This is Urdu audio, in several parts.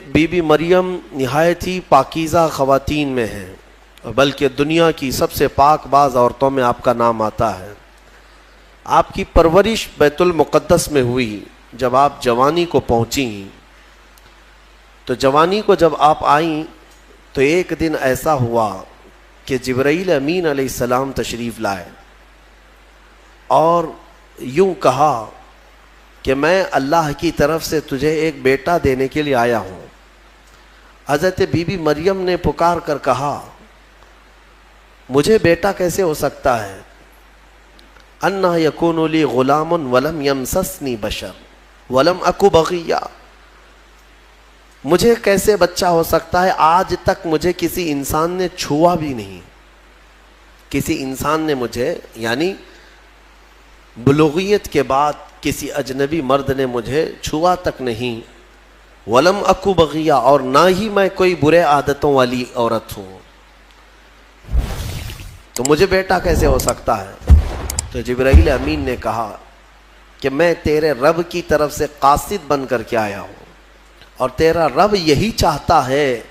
بی بی مریم نہایت ہی پاکیزہ خواتین میں ہیں، بلکہ دنیا کی سب سے پاک باز عورتوں میں آپ کا نام آتا ہے۔ آپ کی پرورش بیت المقدس میں ہوئی۔ جب آپ جوانی کو پہنچیں تو جوانی کو جب آپ آئیں تو ایک دن ایسا ہوا کہ جبرائیل امین علیہ السلام تشریف لائے اور یوں کہا کہ میں اللہ کی طرف سے تجھے ایک بیٹا دینے کے لیے آیا ہوں۔ حضرت بی بی مریم نے پکار کر کہا مجھے بیٹا کیسے ہو سکتا ہے؟ انا یکون لی غلام ولم یمسسنی بشر ولم اکو بغیا، مجھے کیسے بچہ ہو سکتا ہے؟ آج تک مجھے کسی انسان نے چھوا بھی نہیں، کسی انسان نے مجھے، یعنی بلوغیت کے بعد کسی اجنبی مرد نے مجھے چھوا تک نہیں، ولم اکو بغیا، اور نہ ہی میں کوئی برے عادتوں والی عورت ہوں، تو مجھے بیٹا کیسے ہو سکتا ہے؟ تو جبرائیل امین نے کہا کہ میں تیرے رب کی طرف سے قاصد بن کر کے آیا ہوں، اور تیرا رب یہی چاہتا ہے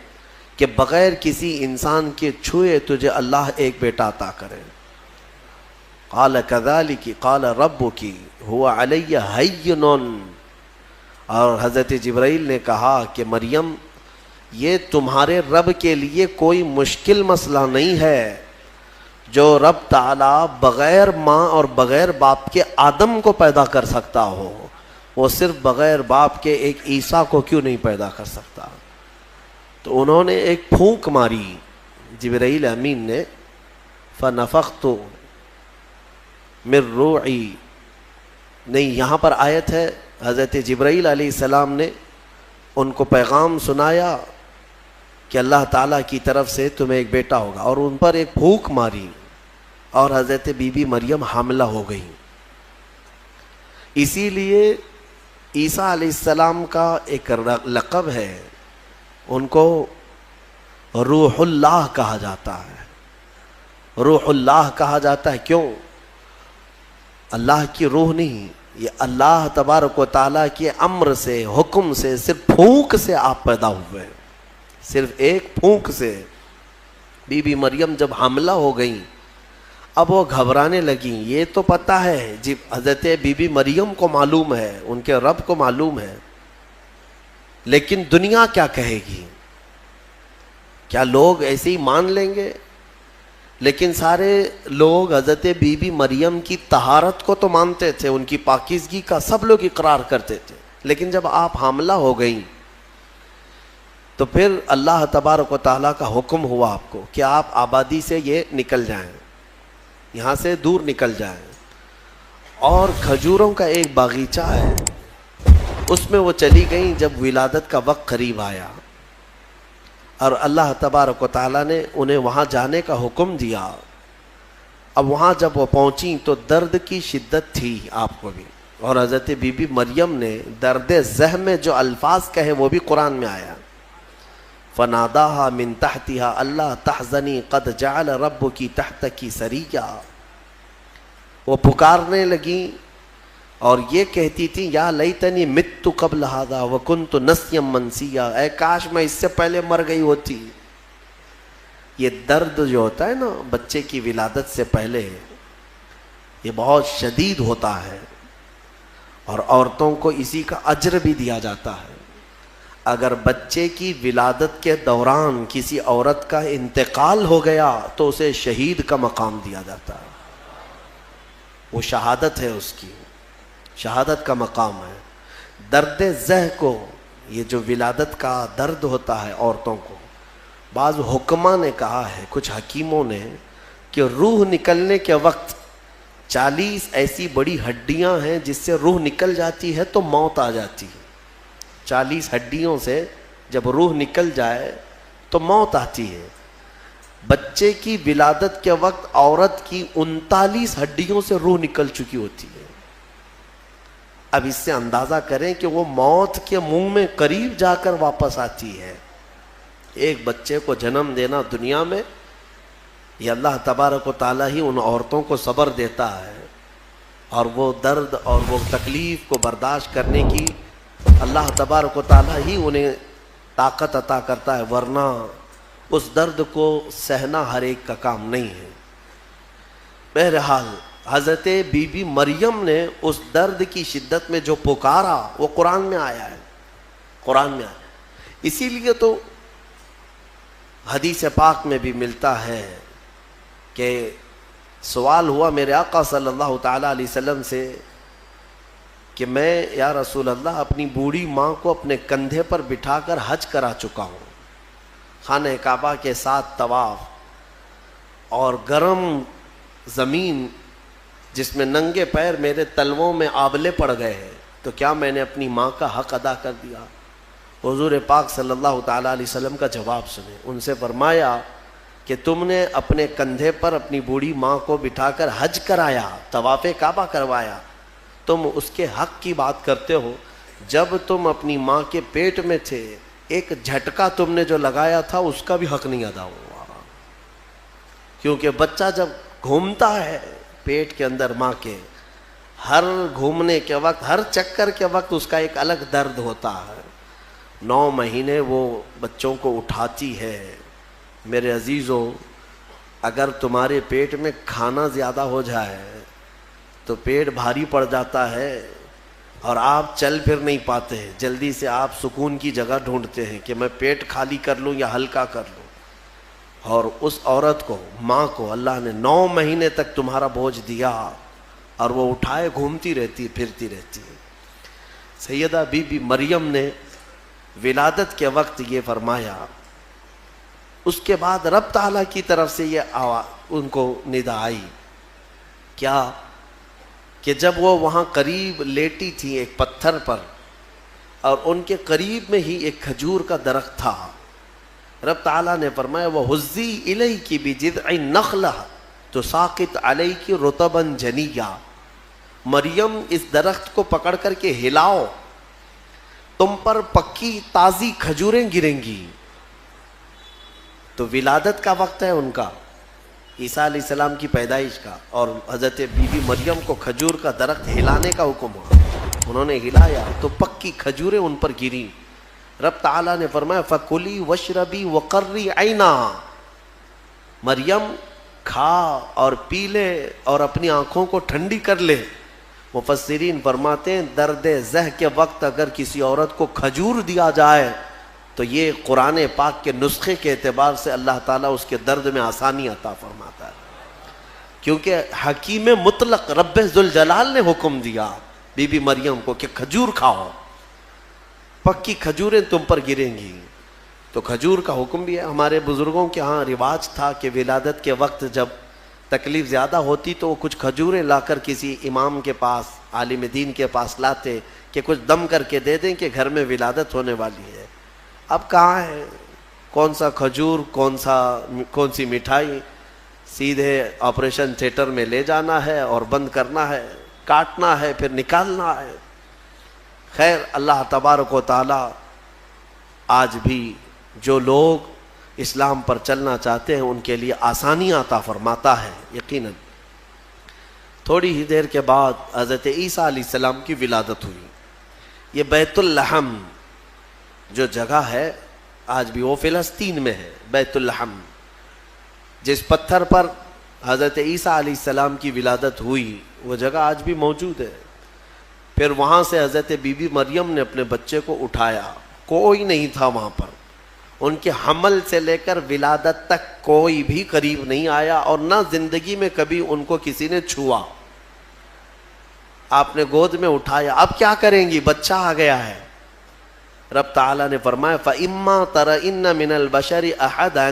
کہ بغیر کسی انسان کے چھوئے تجھے اللہ ایک بیٹا عطا کرے۔ قال کذالک قال ربک هو علی ہین، اور حضرت جبرائیل نے کہا کہ مریم یہ تمہارے رب کے لیے کوئی مشکل مسئلہ نہیں ہے، جو رب تعالیٰ بغیر ماں اور بغیر باپ کے آدم کو پیدا کر سکتا ہو، وہ صرف بغیر باپ کے ایک عیسیٰ کو کیوں نہیں پیدا کر سکتا؟ تو انہوں نے ایک پھونک ماری جبرائیل امین نے، فنفخت من روحی، نہیں یہاں پر آیت ہے حضرت جبرائیل علیہ السلام نے ان کو پیغام سنایا کہ اللہ تعالیٰ کی طرف سے تمہیں ایک بیٹا ہوگا، اور ان پر ایک پھونک ماری اور حضرت بی بی مریم حاملہ ہو گئی۔ اسی لیے عیسیٰ علیہ السلام کا ایک لقب ہے، ان کو روح اللہ کہا جاتا ہے۔ روح اللہ کہا جاتا ہے کیوں؟ اللہ کی روح نہیں، یہ اللہ تبارک و تعالیٰ کے امر سے، حکم سے، صرف پھونک سے آپ پیدا ہوئے، صرف ایک پھونک سے۔ بی بی مریم جب حاملہ ہو گئیں اب وہ گھبرانے لگیں، یہ تو پتہ ہے جب حضرت بی بی مریم کو معلوم ہے، ان کے رب کو معلوم ہے، لیکن دنیا کیا کہے گی؟ کیا لوگ ایسے ہی مان لیں گے؟ لیکن سارے لوگ حضرت بی بی مریم کی طہارت کو تو مانتے تھے، ان کی پاکیزگی کا سب لوگ اقرار کرتے تھے، لیکن جب آپ حاملہ ہو گئیں تو پھر اللہ تبارک و تعالیٰ کا حکم ہوا آپ کو کہ آپ آبادی سے یہ نکل جائیں، یہاں سے دور نکل جائیں، اور کھجوروں کا ایک باغیچہ ہے اس میں وہ چلی گئیں جب ولادت کا وقت قریب آیا، اور اللہ تبارک و تعالیٰ نے انہیں وہاں جانے کا حکم دیا۔ اب وہاں جب وہ پہنچیں تو درد کی شدت تھی آپ کو بھی، اور حضرت بی بی مریم نے درد زہ میں جو الفاظ کہے وہ بھی قرآن میں آیا، فناداها من تحتها اللہ تحزنی قد جعل ربکی تحتکی سریا، وہ پکارنے لگیں اور یہ کہتی تھی یا لیتنی مت قبل ھذا وکنت نسیا منسیا، اے کاش میں اس سے پہلے مر گئی ہوتی۔ یہ درد جو ہوتا ہے نا بچے کی ولادت سے پہلے، یہ بہت شدید ہوتا ہے، اور عورتوں کو اسی کا اجر بھی دیا جاتا ہے۔ اگر بچے کی ولادت کے دوران کسی عورت کا انتقال ہو گیا تو اسے شہید کا مقام دیا جاتا ہے، وہ شہادت ہے، اس کی شہادت کا مقام ہے۔ درد زہ کو، یہ جو ولادت کا درد ہوتا ہے عورتوں کو، بعض حکماء نے کہا ہے، کچھ حکیموں نے، کہ روح نکلنے کے وقت 40 ایسی بڑی ہڈیاں ہیں جس سے روح نکل جاتی ہے تو موت آ جاتی ہے۔ 40 ہڈیوں سے جب روح نکل جائے تو موت آتی ہے۔ بچے کی ولادت کے وقت عورت کی 39 ہڈیوں سے روح نکل چکی ہوتی ہے۔ اب اس سے اندازہ کریں کہ وہ موت کے منہ میں قریب جا کر واپس آتی ہے۔ ایک بچے کو جنم دینا دنیا میں، یہ اللہ تبارک و تعالیٰ ہی ان عورتوں کو صبر دیتا ہے، اور وہ درد اور وہ تکلیف کو برداشت کرنے کی اللہ تبارک و تعالیٰ ہی انہیں طاقت عطا کرتا ہے، ورنہ اس درد کو سہنا ہر ایک کا کام نہیں ہے۔ بہرحال حضرت بی بی مریم نے اس درد کی شدت میں جو پکارا وہ قرآن میں آیا ہے، قرآن میں آیا۔ اسی لیے تو حدیث پاک میں بھی ملتا ہے کہ سوال ہوا میرے آقا صلی اللہ تعالیٰ علیہ وسلم سے کہ میں یا رسول اللہ اپنی بوڑھی ماں کو اپنے کندھے پر بٹھا کر حج کرا چکا ہوں، خانہ کعبہ کے ساتھ طواف، اور گرم زمین جس میں ننگے پیر میرے تلووں میں آبلے پڑ گئے ہیں، تو کیا میں نے اپنی ماں کا حق ادا کر دیا؟ حضور پاک صلی اللہ تعالیٰ علیہ وسلم کا جواب سنیں۔ ان سے فرمایا کہ تم نے اپنے کندھے پر اپنی بوڑھی ماں کو بٹھا کر حج کرایا، طواف کعبہ کروایا، تم اس کے حق کی بات کرتے ہو؟ جب تم اپنی ماں کے پیٹ میں تھے ایک جھٹکا تم نے جو لگایا تھا اس کا بھی حق نہیں ادا ہوا، کیونکہ بچہ جب گھومتا ہے پیٹ کے اندر ماں کے، ہر گھومنے کے وقت، ہر چکر کے وقت اس کا ایک الگ درد ہوتا ہے۔ 9 مہینے وہ بچوں کو اٹھاتی ہے۔ میرے عزیزو، اگر تمہارے پیٹ میں کھانا زیادہ ہو جائے تو پیٹ بھاری پڑ جاتا ہے اور آپ چل پھر نہیں پاتے، جلدی سے آپ سکون کی جگہ ڈھونڈتے ہیں کہ میں پیٹ خالی کر لوں یا ہلکا کر لوں۔ اور اس عورت کو، ماں کو، اللہ نے 9 مہینے تک تمہارا بوجھ دیا اور وہ اٹھائے گھومتی رہتی، پھرتی رہتی۔ سیدہ بی بی مریم نے ولادت کے وقت یہ فرمایا، اس کے بعد رب تعالیٰ کی طرف سے یہ ان کو ندا آئی، کیا کہ جب وہ وہاں قریب لیٹی تھی ایک پتھر پر، اور ان کے قریب میں ہی ایک کھجور کا درخت تھا، رب تعالیٰ نے فرمایا وَهُزِّي إِلَيْكِ بِجِذْعِ النَّخْلَةِ تُسَاقِطْ عَلَيْكِ رُطَبًا جَنِيًّا، مریم اس درخت کو پکڑ کر کے ہلاؤ، تم پر پکی تازی کھجوریں گریں گی۔ تو ولادت کا وقت ہے ان کا، عیسیٰ علیہ السلام کی پیدائش کا، اور حضرت بی بی مریم کو کھجور کا درخت ہلانے کا حکم ہوا، انہوں نے ہلایا تو پکی کھجوریں ان پر گری۔ رب تعالیٰ نے فرمایا فَكُلِي وَاشْرَبِي وَقَرِّي عَيْنًا، مریم کھا اور پی لے اور اپنی آنکھوں کو ٹھنڈی کر لے۔ مفسرین فرماتے ہیں درد زہ کے وقت اگر کسی عورت کو کھجور دیا جائے تو یہ قرآن پاک کے نسخے کے اعتبار سے اللہ تعالیٰ اس کے درد میں آسانی عطا فرماتا ہے، کیونکہ حکیم مطلق رب ذوالجلال نے حکم دیا بی بی مریم کو کہ کھجور کھاؤ، پکی کھجوریں تم پر گریں گی۔ تو کھجور کا حکم بھی ہے۔ ہمارے بزرگوں کے ہاں رواج تھا کہ ولادت کے وقت جب تکلیف زیادہ ہوتی تو وہ کچھ کھجوریں لا کر کسی امام کے پاس، عالم دین کے پاس لاتے کہ کچھ دم کر کے دے دیں کہ گھر میں ولادت ہونے والی ہے۔ اب کہاں ہے، کون سا کھجور، کون سی مٹھائی، سیدھے آپریشن تھیٹر میں لے جانا ہے اور بند کرنا ہے، کاٹنا ہے پھر نکالنا ہے۔ خیر، اللہ تبارک و تعالی آج بھی جو لوگ اسلام پر چلنا چاہتے ہیں ان کے لیے آسانی عطا فرماتا ہے یقیناً۔ تھوڑی ہی دیر کے بعد حضرت عیسیٰ علیہ السلام کی ولادت ہوئی۔ یہ بیت اللحم جو جگہ ہے آج بھی وہ فلسطین میں ہے، بیت اللحم، جس پتھر پر حضرت عیسیٰ علیہ السلام کی ولادت ہوئی وہ جگہ آج بھی موجود ہے۔ پھر وہاں سے حضرت بی بی مریم نے اپنے بچے کو اٹھایا، کوئی نہیں تھا وہاں پر، ان کے حمل سے لے کر ولادت تک کوئی بھی قریب نہیں آیا، اور نہ زندگی میں کبھی ان کو کسی نے چھوا۔ آپ نے گود میں اٹھایا، اب کیا کریں گی، بچہ آ گیا ہے۔ رب تعالیٰ نے فرمایا فَإِمَّا تَرَئِنَّ مِنَ الْبَشَرِ أَحَدًا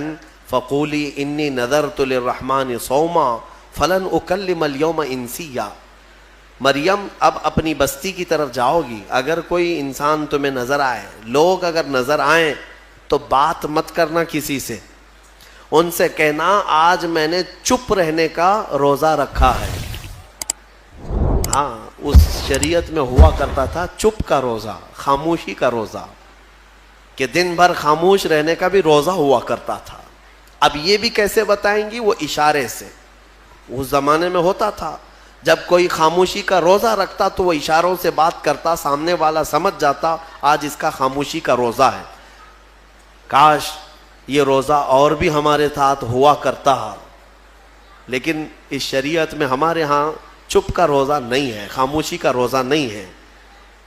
فَقُولِي إِنِّي نَذَرْتُ لِلرَّحْمَنِ صَوْمًا فَلَنْ أُكَلِّمَ الْيَوْمَ إِنسِيًّا، مریم اب اپنی بستی کی طرف جاؤ گی، اگر کوئی انسان تمہیں نظر آئے، لوگ اگر نظر آئیں تو بات مت کرنا کسی سے، ان سے کہنا آج میں نے چپ رہنے کا روزہ رکھا ہے۔ ہاں، اس شریعت میں ہوا کرتا تھا چپ کا روزہ، خاموشی کا روزہ، کہ دن بھر خاموش رہنے کا بھی روزہ ہوا کرتا تھا۔ اب یہ بھی کیسے بتائیں گی، وہ اشارے سے، اس زمانے میں ہوتا تھا جب کوئی خاموشی کا روزہ رکھتا تو وہ اشاروں سے بات کرتا، سامنے والا سمجھ جاتا آج اس کا خاموشی کا روزہ ہے۔ کاش یہ روزہ اور بھی ہمارے ساتھ ہوا کرتا، لیکن اس شریعت میں ہمارے ہاں چپ کا روزہ نہیں ہے، خاموشی کا روزہ نہیں ہے۔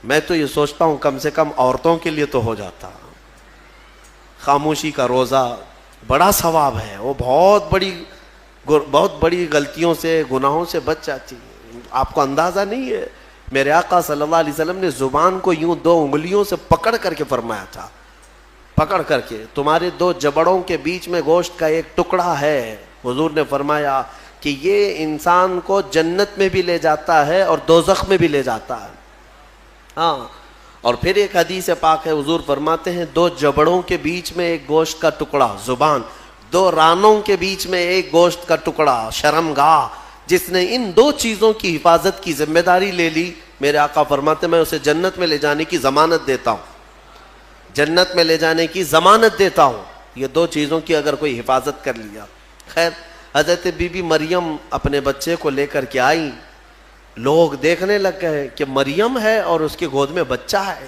میں تو یہ سوچتا ہوں کم سے کم عورتوں کے لیے تو ہو جاتا۔ خاموشی کا روزہ بڑا ثواب ہے، وہ بہت بڑی غلطیوں سے، گناہوں سے بچ جاتی ہے۔ آپ کو اندازہ نہیں ہے، میرے آقا صلی اللہ علیہ وسلم نے زبان کو یوں 2 انگلیوں سے پکڑ کر کے فرمایا تھا، پکڑ کر کے، تمہارے 2 جبڑوں کے بیچ میں گوشت کا ایک ٹکڑا ہے، حضور نے فرمایا کہ یہ انسان کو جنت میں بھی لے جاتا ہے اور دوزخ میں بھی لے جاتا ہے۔ ہاں، اور پھر ایک حدیث پاک ہے، حضور فرماتے ہیں 2 جبڑوں کے بیچ میں ایک گوشت کا ٹکڑا، زبان، 2 رانوں کے بیچ میں ایک گوشت کا ٹکڑا، شرمگاہ، جس نے ان 2 چیزوں کی حفاظت کی ذمہ داری لے لی، میرے آقا فرماتے ہیں میں اسے جنت میں لے جانے کی ضمانت دیتا ہوں، جنت میں لے جانے کی ضمانت دیتا ہوں۔ یہ 2 چیزوں کی اگر کوئی حفاظت کر لیا۔ خیر، حضرت بی بی مریم اپنے بچے کو لے کر کے آئی، لوگ دیکھنے لگ گئے کہ مریم ہے اور اس کے گود میں بچہ ہے،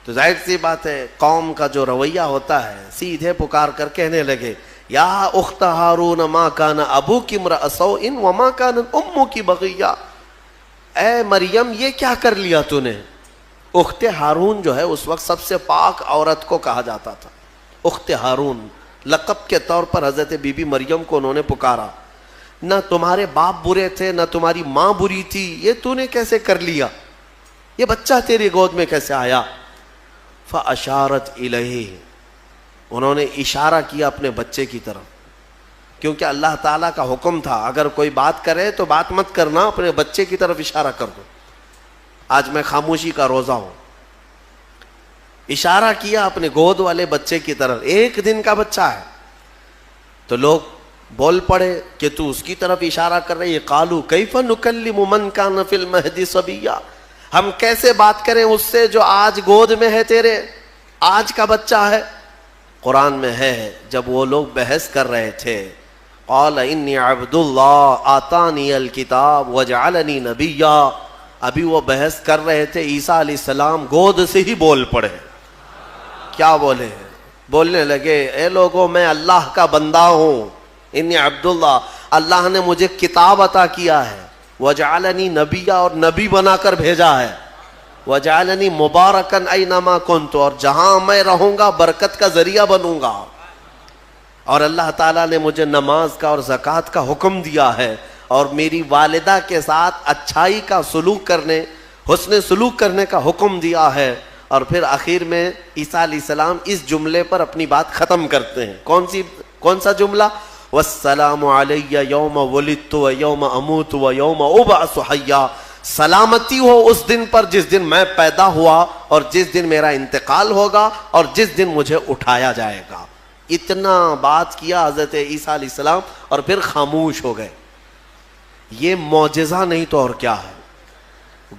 تو ظاہر سی بات ہے قوم کا جو رویہ ہوتا ہے، سیدھے پکار کر کہنے لگے یا اخت ہارون ما کان ابوکی امرأ سوء وما کانت امکی بغیہ، اے مریم یہ کیا کر لیا تو نے؟ اخت ہارون جو ہے اس وقت سب سے پاک عورت کو کہا جاتا تھا، اخت ہارون لقب کے طور پر حضرت بی بی مریم کو انہوں نے پکارا، نہ تمہارے باپ برے تھے نہ تمہاری ماں بری تھی، یہ تو نے کیسے کر لیا؟ یہ بچہ تیری گود میں کیسے آیا؟ فاشارت الیہ، انہوں نے اشارہ کیا اپنے بچے کی طرف، کیونکہ اللہ تعالیٰ کا حکم تھا اگر کوئی بات کرے تو بات مت کرنا، اپنے بچے کی طرف اشارہ کر دو۔ آج میں خاموشی کا روزہ ہوں، اشارہ کیا اپنے گود والے بچے کی طرف، 1 دن کا بچہ ہے، تو لوگ بول پڑے کہ تو اس کی طرف اشارہ کر رہے، قالوا کیف نکلم من کان فی المہد صبیا، ہم کیسے بات کریں اس سے جو آج گود میں ہے تیرے، آج کا بچہ ہے۔ قرآن میں ہے جب وہ لوگ بحث کر رہے تھے، قال انی عبد اللہ آتانی الکتاب وجعلنی نبیا، ابھی وہ بحث کر رہے تھے، عیسیٰ علیہ السلام گود سے ہی بول پڑے۔ کیا بولے؟ بولنے لگے اے لوگوں میں اللہ کا بندہ ہوں، انی عبداللہ، اللہ نے مجھے کتاب عطا کیا ہے، وجعلنی نبیا، اور نبی بنا کر بھیجا ہے، وجعلنی مبارکن اینما کنت، اور جہاں میں رہوں گا برکت کا ذریعہ بنوں گا، اور اللہ تعالیٰ نے مجھے نماز کا اور زکوٰۃ کا حکم دیا ہے، اور میری والدہ کے ساتھ اچھائی کا سلوک کرنے، حسن سلوک کرنے کا حکم دیا ہے۔ اور پھر آخر میں عیسیٰ علیہ السلام اس جملے پر اپنی بات ختم کرتے ہیں، کون سا جملہ؟ والسلام علی یوم ولدت و یوم اموت و یوم ابعث حیا، سلامتی ہو اس دن پر جس دن میں پیدا ہوا اور جس دن میرا انتقال ہوگا اور جس دن مجھے اٹھایا جائے گا۔ اتنا بات کیا حضرت عیسیٰ علیہ السلام اور پھر خاموش ہو گئے۔ یہ معجزہ نہیں تو اور کیا ہے؟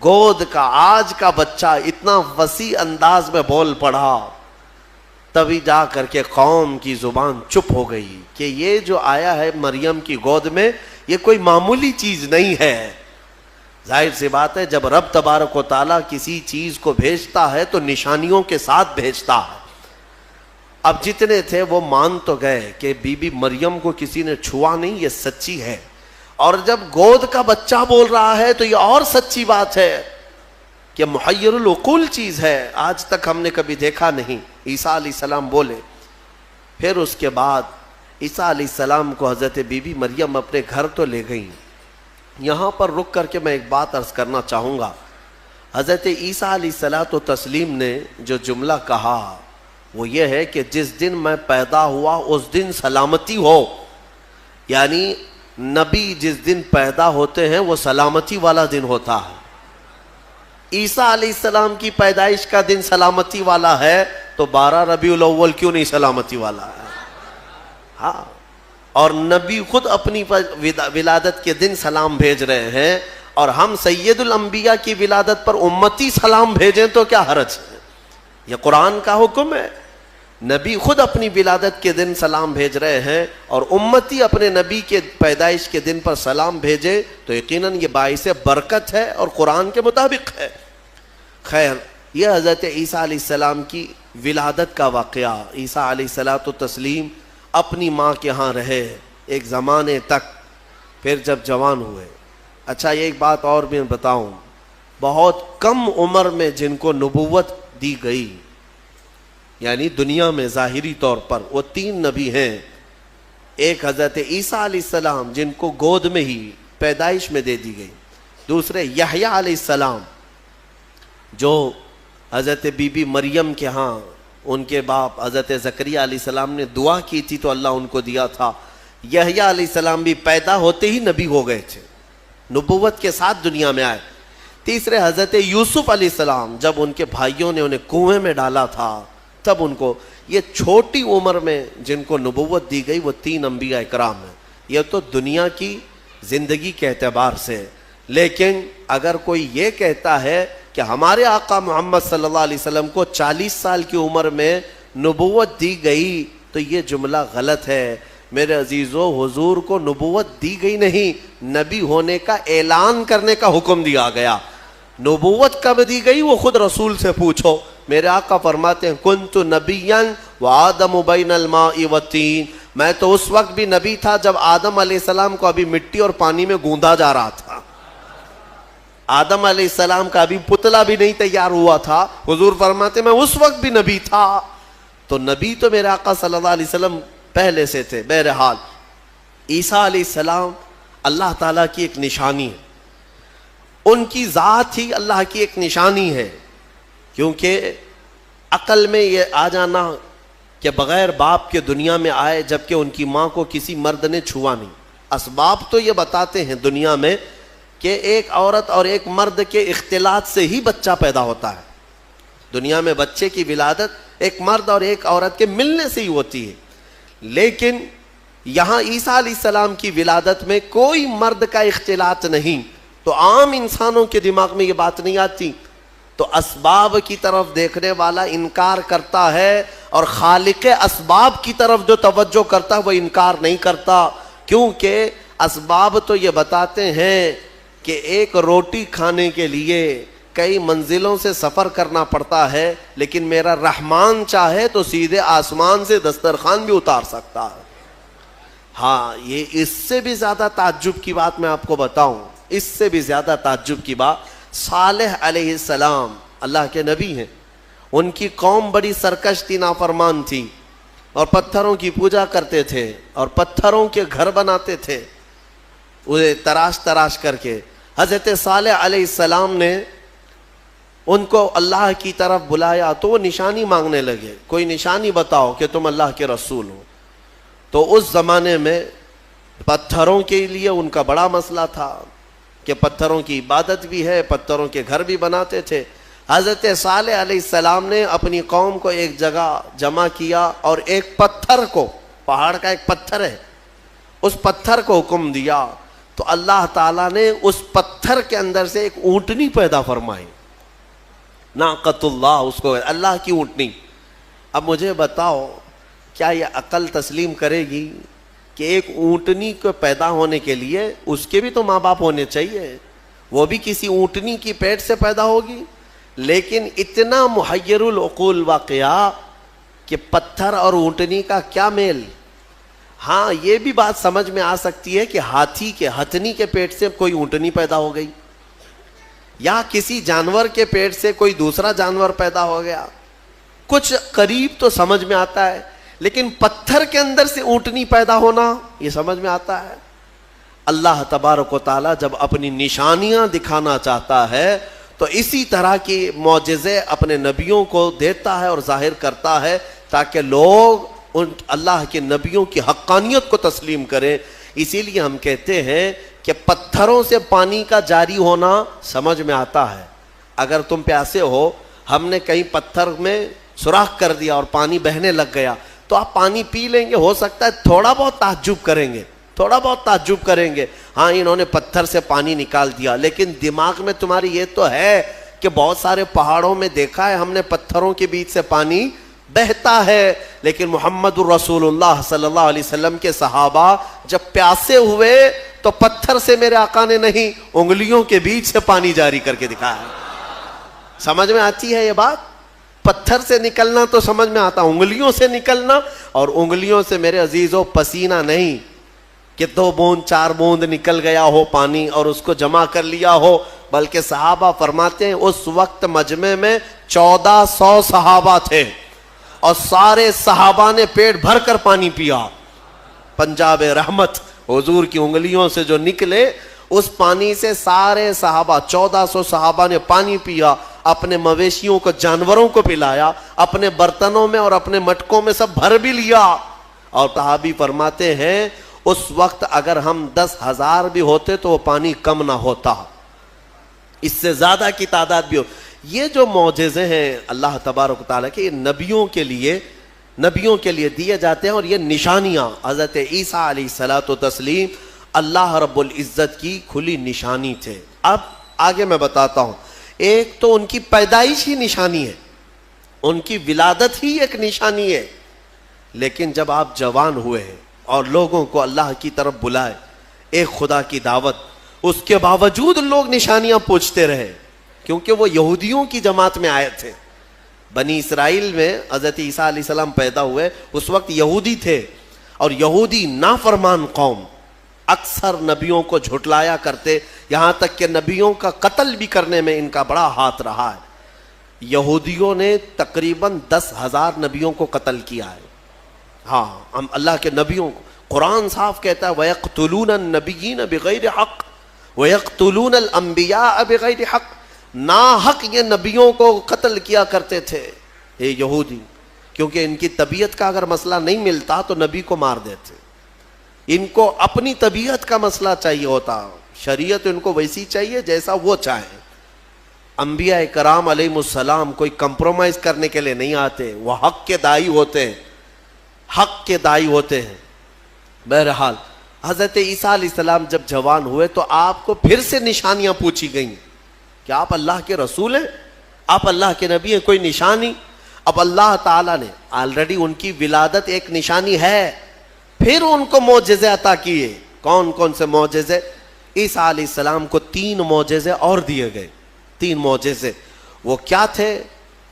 گود کا آج کا بچہ اتنا وسیع انداز میں بول پڑا، تبھی جا کر کے قوم کی زبان چپ ہو گئی کہ یہ جو آیا ہے مریم کی گود میں یہ کوئی معمولی چیز نہیں ہے۔ ظاہر سی بات ہے جب رب تبارک و تعالیٰ کسی چیز کو بھیجتا ہے تو نشانیوں کے ساتھ بھیجتا ہے۔ اب جتنے تھے وہ مان تو گئے کہ بی بی مریم کو کسی نے چھوا نہیں، یہ سچی ہے، اور جب گود کا بچہ بول رہا ہے تو یہ اور سچی بات ہے کہ محیر العقول چیز ہے، آج تک ہم نے کبھی دیکھا نہیں۔ عیسیٰ علیہ السلام بولے، پھر اس کے بعد عیسیٰ علیہ السلام کو حضرت بی بی مریم اپنے گھر تو لے گئیں۔ یہاں پر رک کر کے میں ایک بات عرض کرنا چاہوں گا، حضرت عیسیٰ علیہ الصلوۃ والتسلیم نے جو جملہ کہا وہ یہ ہے کہ جس دن میں پیدا ہوا اس دن سلامتی ہو، یعنی نبی جس دن پیدا ہوتے ہیں وہ سلامتی والا دن ہوتا ہے۔ عیسیٰ علیہ السلام کی پیدائش کا دن سلامتی والا ہے تو 12 ربیع الاول کیوں نہیں سلامتی والا ہے؟ ہاں، اور نبی خود اپنی ولادت کے دن سلام بھیج رہے ہیں، اور ہم سید الانبیاء کی ولادت پر امتی سلام بھیجیں تو کیا حرج ہے؟ یہ قرآن کا حکم ہے۔ نبی خود اپنی ولادت کے دن سلام بھیج رہے ہیں اور امتی اپنے نبی کے پیدائش کے دن پر سلام بھیجے تو یقیناً یہ باعث برکت ہے اور قرآن کے مطابق ہے۔ خیر، یہ حضرت عیسیٰ علیہ السلام کی ولادت کا واقعہ. عیسیٰ علیہ الصلوۃ والتسلیم اپنی ماں کے ہاں رہے ایک زمانے تک، پھر جب جوان ہوئے. اچھا یہ ایک بات اور بھی بتاؤں، بہت کم عمر میں جن کو نبوت دی گئی، یعنی دنیا میں ظاہری طور پر، وہ 3 نبی ہیں. ایک حضرت عیسیٰ علیہ السلام جن کو گود میں ہی پیدائش میں دے دی گئی. دوسرے یحییٰ علیہ السلام جو حضرت بی بی مریم کے ہاں ان کے باپ حضرت زکریا علیہ السلام نے دعا کی تھی تو اللہ ان کو دیا تھا. یحییٰ علیہ السلام بھی پیدا ہوتے ہی نبی ہو گئے تھے، نبوت کے ساتھ دنیا میں آئے. تیسرے حضرت یوسف علیہ السلام جب ان کے بھائیوں نے انہیں کنویں میں ڈالا تھا تب ان کو، یہ چھوٹی عمر میں جن کو نبوت دی گئی وہ 3 انبیاء اکرام ہیں. یہ تو دنیا کی زندگی کے اعتبار سے. لیکن اگر کوئی یہ کہتا ہے کہ ہمارے آقا محمد صلی اللہ علیہ وسلم کو 40 سال کی عمر میں نبوت دی گئی تو یہ جملہ غلط ہے. میرے عزیزو، حضور کو نبوت دی گئی نہیں، نبی ہونے کا اعلان کرنے کا حکم دیا گیا. نبوت کب دی گئی وہ خود رسول سے پوچھو. میرے آقا فرماتے ہیں کنت نبیا وآدم بین الماء والطین، میں تو اس وقت بھی نبی تھا جب آدم علیہ السلام کو ابھی مٹی اور پانی میں گوندا جا رہا تھا. آدم علیہ السلام کا ابھی پتلا بھی نہیں تیار ہوا تھا. حضور فرماتے میں اس وقت بھی نبی تھا. تو نبی تو میرے آقا صلی اللہ علیہ وسلم پہلے سے تھے. بہرحال عیسیٰ علیہ السلام اللہ تعالیٰ کی ایک نشانی ہے، ان کی ذات ہی اللہ کی ایک نشانی ہے. کیونکہ عقل میں یہ آ جانا کہ بغیر باپ کے دنیا میں آئے جبکہ ان کی ماں کو کسی مرد نے چھوا نہیں. اسباب تو یہ بتاتے ہیں دنیا میں کہ ایک عورت اور ایک مرد کے اختلاط سے ہی بچہ پیدا ہوتا ہے. دنیا میں بچے کی ولادت ایک مرد اور ایک عورت کے ملنے سے ہی ہوتی ہے. لیکن یہاں عیسیٰ علیہ السلام کی ولادت میں کوئی مرد کا اختلاط نہیں. تو عام انسانوں کے دماغ میں یہ بات نہیں آتی. تو اسباب کی طرف دیکھنے والا انکار کرتا ہے اور خالق اسباب کی طرف جو توجہ کرتا ہے وہ انکار نہیں کرتا. کیونکہ اسباب تو یہ بتاتے ہیں کہ ایک روٹی کھانے کے لیے کئی منزلوں سے سفر کرنا پڑتا ہے، لیکن میرا رحمان چاہے تو سیدھے آسمان سے دسترخوان بھی اتار سکتا ہے. ہاں یہ اس سے بھی زیادہ تعجب کی بات میں آپ کو بتاؤں، اس سے بھی زیادہ تعجب کی بات، صالح علیہ السلام اللہ کے نبی ہیں. ان کی قوم بڑی سرکش تھی، نافرمان تھی اور پتھروں کی پوجا کرتے تھے اور پتھروں کے گھر بناتے تھے انہیں تراش تراش کر کے. حضرت صالح علیہ السلام نے ان کو اللہ کی طرف بلایا تو وہ نشانی مانگنے لگے، کوئی نشانی بتاؤ کہ تم اللہ کے رسول ہو. تو اس زمانے میں پتھروں کے لیے ان کا بڑا مسئلہ تھا کہ پتھروں کی عبادت بھی ہے، پتھروں کے گھر بھی بناتے تھے. حضرت صالح علیہ السلام نے اپنی قوم کو ایک جگہ جمع کیا اور ایک پتھر کو، پہاڑ کا ایک پتھر ہے، اس پتھر کو حکم دیا. تو اللہ تعالیٰ نے اس پتھر کے اندر سے ایک اونٹنی پیدا فرمائی، ناقۃ اللہ، اس کو اللہ کی اونٹنی. اب مجھے بتاؤ کیا یہ عقل تسلیم کرے گی کہ ایک اونٹنی کو پیدا ہونے کے لیے اس کے بھی تو ماں باپ ہونے چاہیے، وہ بھی کسی اونٹنی کی پیٹ سے پیدا ہوگی؟ لیکن اتنا محیر العقول واقعہ کہ پتھر اور اونٹنی کا کیا میل. ہاں یہ بھی بات سمجھ میں آ سکتی ہے کہ ہاتھی کے ہتھنی کے پیٹ سے کوئی اونٹنی پیدا ہو گئی، یا کسی جانور کے پیٹ سے کوئی دوسرا جانور پیدا ہو گیا، کچھ قریب تو سمجھ میں آتا ہے. لیکن پتھر کے اندر سے اونٹنی پیدا ہونا یہ سمجھ میں آتا ہے. اللہ تبارک و تعالیٰ جب اپنی نشانیاں دکھانا چاہتا ہے تو اسی طرح کی معجزے اپنے نبیوں کو دیتا ہے اور ظاہر کرتا ہے تاکہ لوگ ان اللہ کے نبیوں کی حقانیت کو تسلیم کریں. اسی لیے ہم کہتے ہیں کہ پتھروں سے پانی کا جاری ہونا سمجھ میں آتا ہے. اگر تم پیاسے ہو، ہم نے کہیں پتھر میں سوراخ کر دیا اور پانی بہنے لگ گیا تو آپ پانی پی لیں گے. ہو سکتا ہے تھوڑا بہت تعجب کریں گے، تھوڑا بہت تعجب کریں گے، ہاں انہوں نے پتھر سے پانی نکال دیا. لیکن دماغ میں تمہاری یہ تو ہے کہ بہت سارے پہاڑوں میں دیکھا ہے ہم نے پتھروں کے بیچ سے پانی بہتا ہے. لیکن محمد الرسول اللہ صلی اللہ علیہ وسلم کے صحابہ جب پیاسے ہوئے تو پتھر سے میرے آقا نے نہیں، انگلیوں کے بیچ سے پانی جاری کر کے دکھایا. سمجھ میں آتی ہے یہ بات؟ پتھر سے نکلنا تو سمجھ میں آتا، انگلیوں سے نکلنا، اور انگلیوں سے میرے عزیزوں پسینہ نہیں کہ 2 بوند 4 بوند نکل گیا ہو پانی اور اس کو جمع کر لیا ہو، بلکہ صحابہ فرماتے ہیں اس وقت مجمع میں 1400 صحابہ تھے اور سارے صحابہ نے پیٹ بھر کر پانی پیا. پنجاب رحمت حضور کی انگلیوں سے جو نکلے اس پانی سے سارے صحابہ 1400 صحابہ نے پانی پیا، اپنے مویشیوں کو جانوروں کو پلایا، اپنے برتنوں میں اور اپنے مٹکوں میں سب بھر بھی لیا. اور صحابی فرماتے ہیں اس وقت اگر ہم 10,000 بھی ہوتے تو وہ پانی کم نہ ہوتا، اس سے زیادہ کی تعداد بھی ہو. یہ جو معجزے ہیں اللہ تبارک و تعالیٰ کے، نبیوں کے لیے دیے جاتے ہیں، اور یہ نشانیاں حضرت عیسیٰ علیہ الصلوۃ والتسلیم اللہ رب العزت کی کھلی نشانی تھے. اب آگے میں بتاتا ہوں. ایک تو ان کی پیدائش ہی نشانی ہے، ان کی ولادت ہی ایک نشانی ہے. لیکن جب آپ جوان ہوئے ہیں اور لوگوں کو اللہ کی طرف بلائے، ایک خدا کی دعوت، اس کے باوجود لوگ نشانیاں پوچھتے رہے، کیونکہ وہ یہودیوں کی جماعت میں آئے تھے. بنی اسرائیل میں حضرت عیسیٰ علیہ السلام پیدا ہوئے، اس وقت یہودی تھے، اور یہودی نافرمان قوم اکثر نبیوں کو جھٹلایا کرتے، یہاں تک کہ نبیوں کا قتل بھی کرنے میں ان کا بڑا ہاتھ رہا ہے. یہودیوں نے تقریباً 10,000 نبیوں کو قتل کیا ہے. ہاں، ہم اللہ کے نبیوں کو، قرآن صاف کہتا ہے وَيَقْتُلُونَ النَّبِيِّينَ بِغَيْرِ حَقٍّ وَيَقْتُلُونَ الْأَنْبِيَاءَ بِغَيْرِ حَقٍّ. نا حق یہ نبیوں کو قتل کیا کرتے تھے یہ یہودی، کیونکہ ان کی طبیعت کا اگر مسئلہ نہیں ملتا تو نبی کو مار دیتے. ان کو اپنی طبیعت کا مسئلہ چاہیے ہوتا، شریعت ان کو ویسی چاہیے جیسا وہ چاہیں. انبیاء کرام علیہ السلام کوئی کمپرومائز کرنے کے لیے نہیں آتے، وہ حق کے داعی ہوتے ہیں، حق کے داعی ہوتے ہیں. بہرحال حضرت عیسیٰ علیہ السلام جب جوان ہوئے تو آپ کو پھر سے نشانیاں پوچھی گئیں کہ آپ اللہ کے رسول ہیں، آپ اللہ کے نبی ہیں، کوئی نشانی؟ اب اللہ تعالیٰ نے آلریڈی ان کی ولادت ایک نشانی ہے، پھر ان کو معجزے عطا کیے. کون کون سے معجزے؟ عیسیٰ علیہ السلام کو 3 معجزے اور دیے گئے. 3 معجزے وہ کیا تھے؟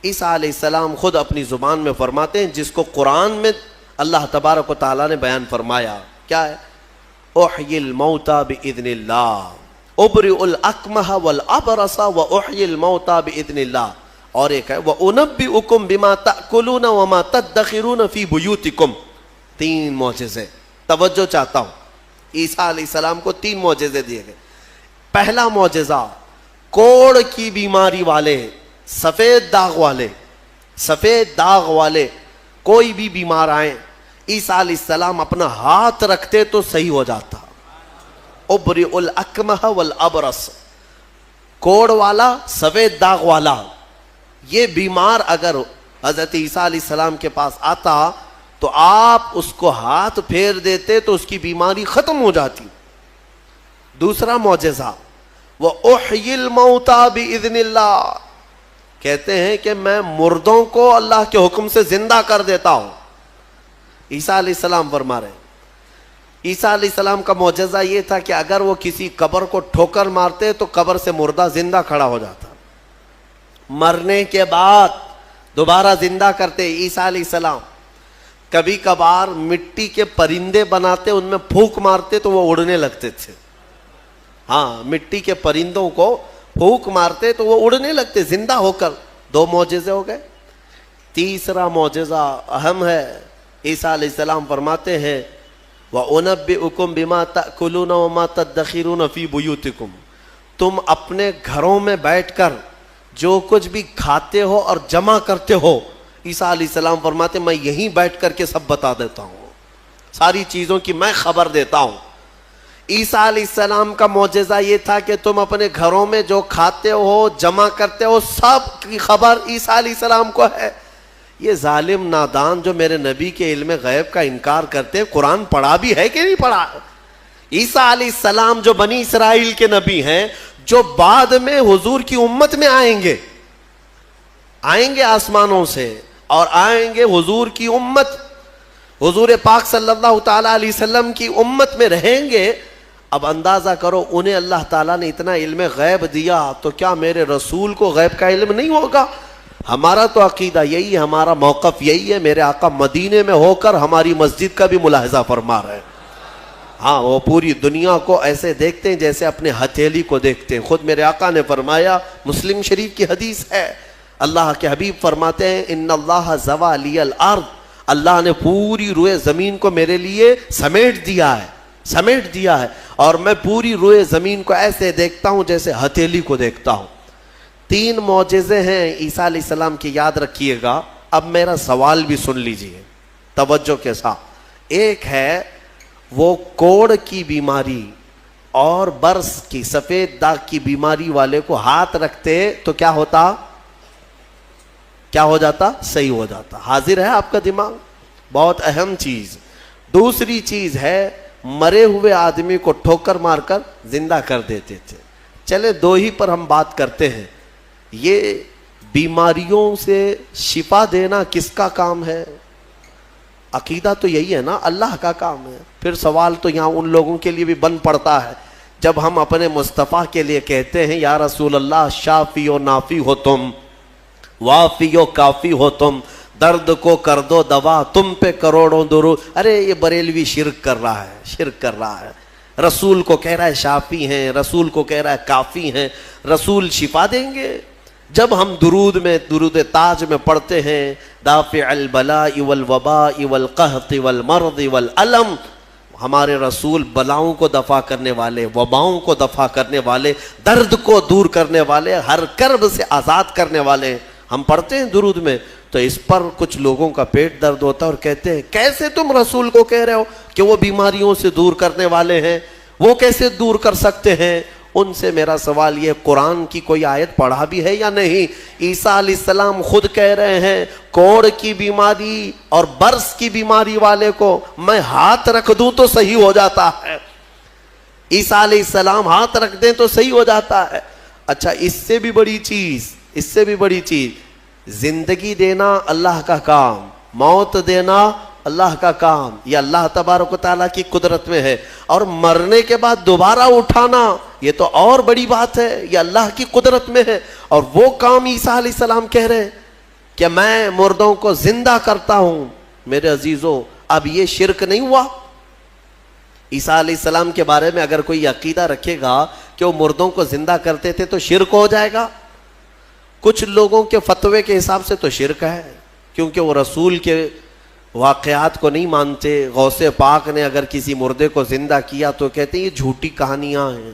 عیسیٰ علیہ السلام خود اپنی زبان میں فرماتے ہیں، جس کو قرآن میں اللہ تبارک و تعالیٰ نے بیان فرمایا. کیا ہے؟ احیی الموتى باذن اللہ، ابرئ الاکمہ والابرص واحیی الموتى باذن اللہ. اور ایک ہے وانبئکم بما تاکلون وما تدخرون فی بیوتکم. 3 معجزے. توجہ چاہتا ہوں، عیسیٰ علیہ السلام کو 3 معجزے دیے گئے. پہلا معجزہ، کوڑ کی بیماری والے، سفید داغ والے کوئی بھی بیمار آئیں، عیسیٰ علیہ السلام اپنا ہاتھ رکھتے تو صحیح ہو جاتا. ابرئ الاکمہ والابرص، کوڑ والا، سفید داغ والا، یہ بیمار اگر حضرت عیسیٰ علیہ السلام کے پاس آتا تو آپ اس کو ہاتھ پھیر دیتے تو اس کی بیماری ختم ہو جاتی. دوسرا معجزہ، وَأُحْيِي الْمَوْتَى بِإِذْنِ اللَّهِ، کہتے ہیں کہ میں مردوں کو اللہ کے حکم سے زندہ کر دیتا ہوں. عیسیٰ علیہ السلام فرما رہے ہیں. عیسیٰ علیہ السلام کا معجزہ یہ تھا کہ اگر وہ کسی قبر کو ٹھوکر مارتے تو قبر سے مردہ زندہ کھڑا ہو جاتا، مرنے کے بعد دوبارہ زندہ کرتے عیسیٰ علیہ السلام. کبھی کبھار مٹی کے پرندے بناتے، ان میں پھونک مارتے تو وہ اڑنے لگتے تھے. ہاں، مٹی کے پرندوں کو پھونک مارتے تو وہ اڑنے لگتے زندہ ہو کر. 2 معجزے ہو گئے. تیسرا معجزہ اہم ہے. عیسیٰ علیہ السلام فرماتے ہیں وَأُنَبِّئُكُمْ بِمَا تَأْكُلُونَ وَمَا تَدَّخِرُونَ فِي بُيُوتِكُمْ، تم اپنے گھروں میں بیٹھ کر جو کچھ بھی کھاتے ہو اور جمع کرتے ہو، عیسیٰ علیہ السلام فرماتے میں یہیں بیٹھ کر کے سب بتا دیتا ہوں، ساری چیزوں کی میں خبر دیتا ہوں. عیسیٰ علیہ السلام کا معجزہ یہ تھا کہ تم اپنے گھروں میں جو کھاتے ہو، جمع کرتے ہو، سب کی خبر عیسیٰ علیہ السلام کو ہے. یہ ظالم نادان جو میرے نبی کے علم غیب کا انکار کرتے، قرآن پڑھا بھی ہے کہ نہیں پڑھا؟ عیسیٰ علیہ السلام جو بنی اسرائیل کے نبی ہیں، جو بعد میں حضور کی امت میں آئیں گے آسمانوں سے، اور آئیں گے حضور کی امت، حضور پاک صلی اللہ تعالی علیہ وسلم کی امت میں رہیں گے. اب اندازہ کرو انہیں اللہ تعالیٰ نے اتنا علم غیب دیا تو کیا میرے رسول کو غیب کا علم نہیں ہوگا؟ ہمارا تو عقیدہ یہی ہے, ہمارا موقف یہی ہے. میرے آقا مدینے میں ہو کر ہماری مسجد کا بھی ملاحظہ فرما رہے ہیں. ہاں, وہ پوری دنیا کو ایسے دیکھتے ہیں جیسے اپنے ہتھیلی کو دیکھتے ہیں. خود میرے آقا نے فرمایا, مسلم شریف کی حدیث ہے, اللہ کے حبیب فرماتے ہیں ان اللہ زوى لی الارض, اللہ نے پوری روئے زمین کو میرے لیے سمیٹ دیا ہے, اور میں پوری روئے زمین کو ایسے دیکھتا ہوں جیسے ہتھیلی کو دیکھتا ہوں. 3 معجزے ہیں عیسیٰ علیہ السلام کی, یاد رکھیے گا. اب میرا سوال بھی سن لیجئے توجہ کے ساتھ. ایک ہے وہ کوڑ کی بیماری اور برس کی سفید داغ کی بیماری والے کو ہاتھ رکھتے تو کیا ہوتا؟ صحیح ہو جاتا. حاضر ہے آپ کا دماغ؟ بہت اہم چیز. دوسری چیز ہے مرے ہوئے آدمی کو ٹھوکر مار کر زندہ کر دیتے تھے. چلے 2 ہی پر ہم بات کرتے ہیں. یہ بیماریوں سے شفا دینا کس کا کام ہے؟ عقیدہ تو یہی ہے نا, اللہ کا کام ہے. پھر سوال تو یہاں ان لوگوں کے لیے بھی بن پڑتا ہے جب ہم اپنے مصطفیٰ کے لیے کہتے ہیں یا رسول اللہ شافی و نافی ہو تم, وافی و کافی ہو تم, درد کو کر دو دوا, تم پہ کروڑوں درود. ارے یہ بریلوی شرک کر رہا ہے. رسول کو کہہ رہا ہے شافی ہیں, رسول کو کہہ رہا ہے کافی ہیں. رسول شفا دیں گے؟ جب ہم درود تاج میں پڑھتے ہیں دافع البلاء والوباء والقحط والمرض والالم, ہمارے رسول بلاؤں کو دفع کرنے والے, وباؤں کو دفع کرنے والے, درد کو دور کرنے والے, ہر کرب سے آزاد کرنے والے. ہم پڑھتے ہیں درود میں تو اس پر کچھ لوگوں کا پیٹ درد ہوتا ہے اور کہتے ہیں کیسے تم رسول کو کہہ رہے ہو کہ وہ بیماریوں سے دور کرنے والے ہیں, وہ کیسے دور کر سکتے ہیں؟ ان سے میرا سوال یہ, قرآن کی کوئی آیت پڑھا بھی ہے یا نہیں؟ عیسیٰ علیہ السلام خود کہہ رہے ہیں کوڑ کی بیماری اور برس کی بیماری والے کو میں ہاتھ رکھ دوں تو صحیح ہو جاتا ہے. عیسیٰ علیہ السلام ہاتھ رکھ دیں تو صحیح ہو جاتا ہے. اچھا, اس سے بھی بڑی چیز, زندگی دینا اللہ کا کام, موت دینا اللہ کا کام, یہ اللہ تبارک و تعالیٰ کی قدرت میں ہے. اور مرنے کے بعد دوبارہ اٹھانا یہ تو اور بڑی بات ہے, یہ اللہ کی قدرت میں ہے. اور وہ کام عیسیٰ علیہ السلام کہہ رہے ہیں کہ میں مردوں کو زندہ کرتا ہوں. میرے عزیزو, اب یہ شرک نہیں ہوا؟ عیسیٰ علیہ السلام کے بارے میں اگر کوئی عقیدہ رکھے گا کہ وہ مردوں کو زندہ کرتے تھے تو شرک ہو جائے گا. کچھ لوگوں کے فتوے کے حساب سے تو شرک ہے, کیونکہ وہ رسول کے واقعات کو نہیں مانتے. غوث پاک نے اگر کسی مردے کو زندہ کیا تو کہتے ہیں یہ جھوٹی کہانیاں ہیں.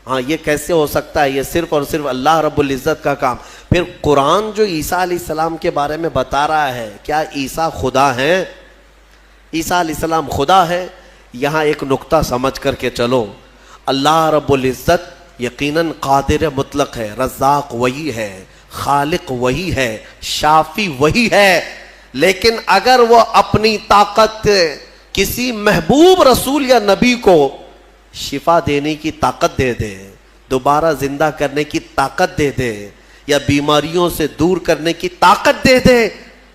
ہاں, یہ کیسے ہو سکتا ہے؟ یہ صرف اور صرف اللہ رب العزت کا کام. پھر قرآن جو عیسیٰ علیہ السلام کے بارے میں بتا رہا ہے, کیا عیسیٰ خدا ہیں؟ عیسیٰ علیہ السلام خدا ہے؟ یہاں ایک نقطہ سمجھ کر کے چلو. اللہ رب العزت یقیناً قادر مطلق ہے, رزاق وہی ہے, خالق وہی ہے, شافی وہی ہے. لیکن اگر وہ اپنی طاقت کسی محبوب رسول یا نبی کو شفا دینے کی طاقت دے دے, دوبارہ زندہ کرنے کی طاقت دے دے, یا بیماریوں سے دور کرنے کی طاقت دے دے,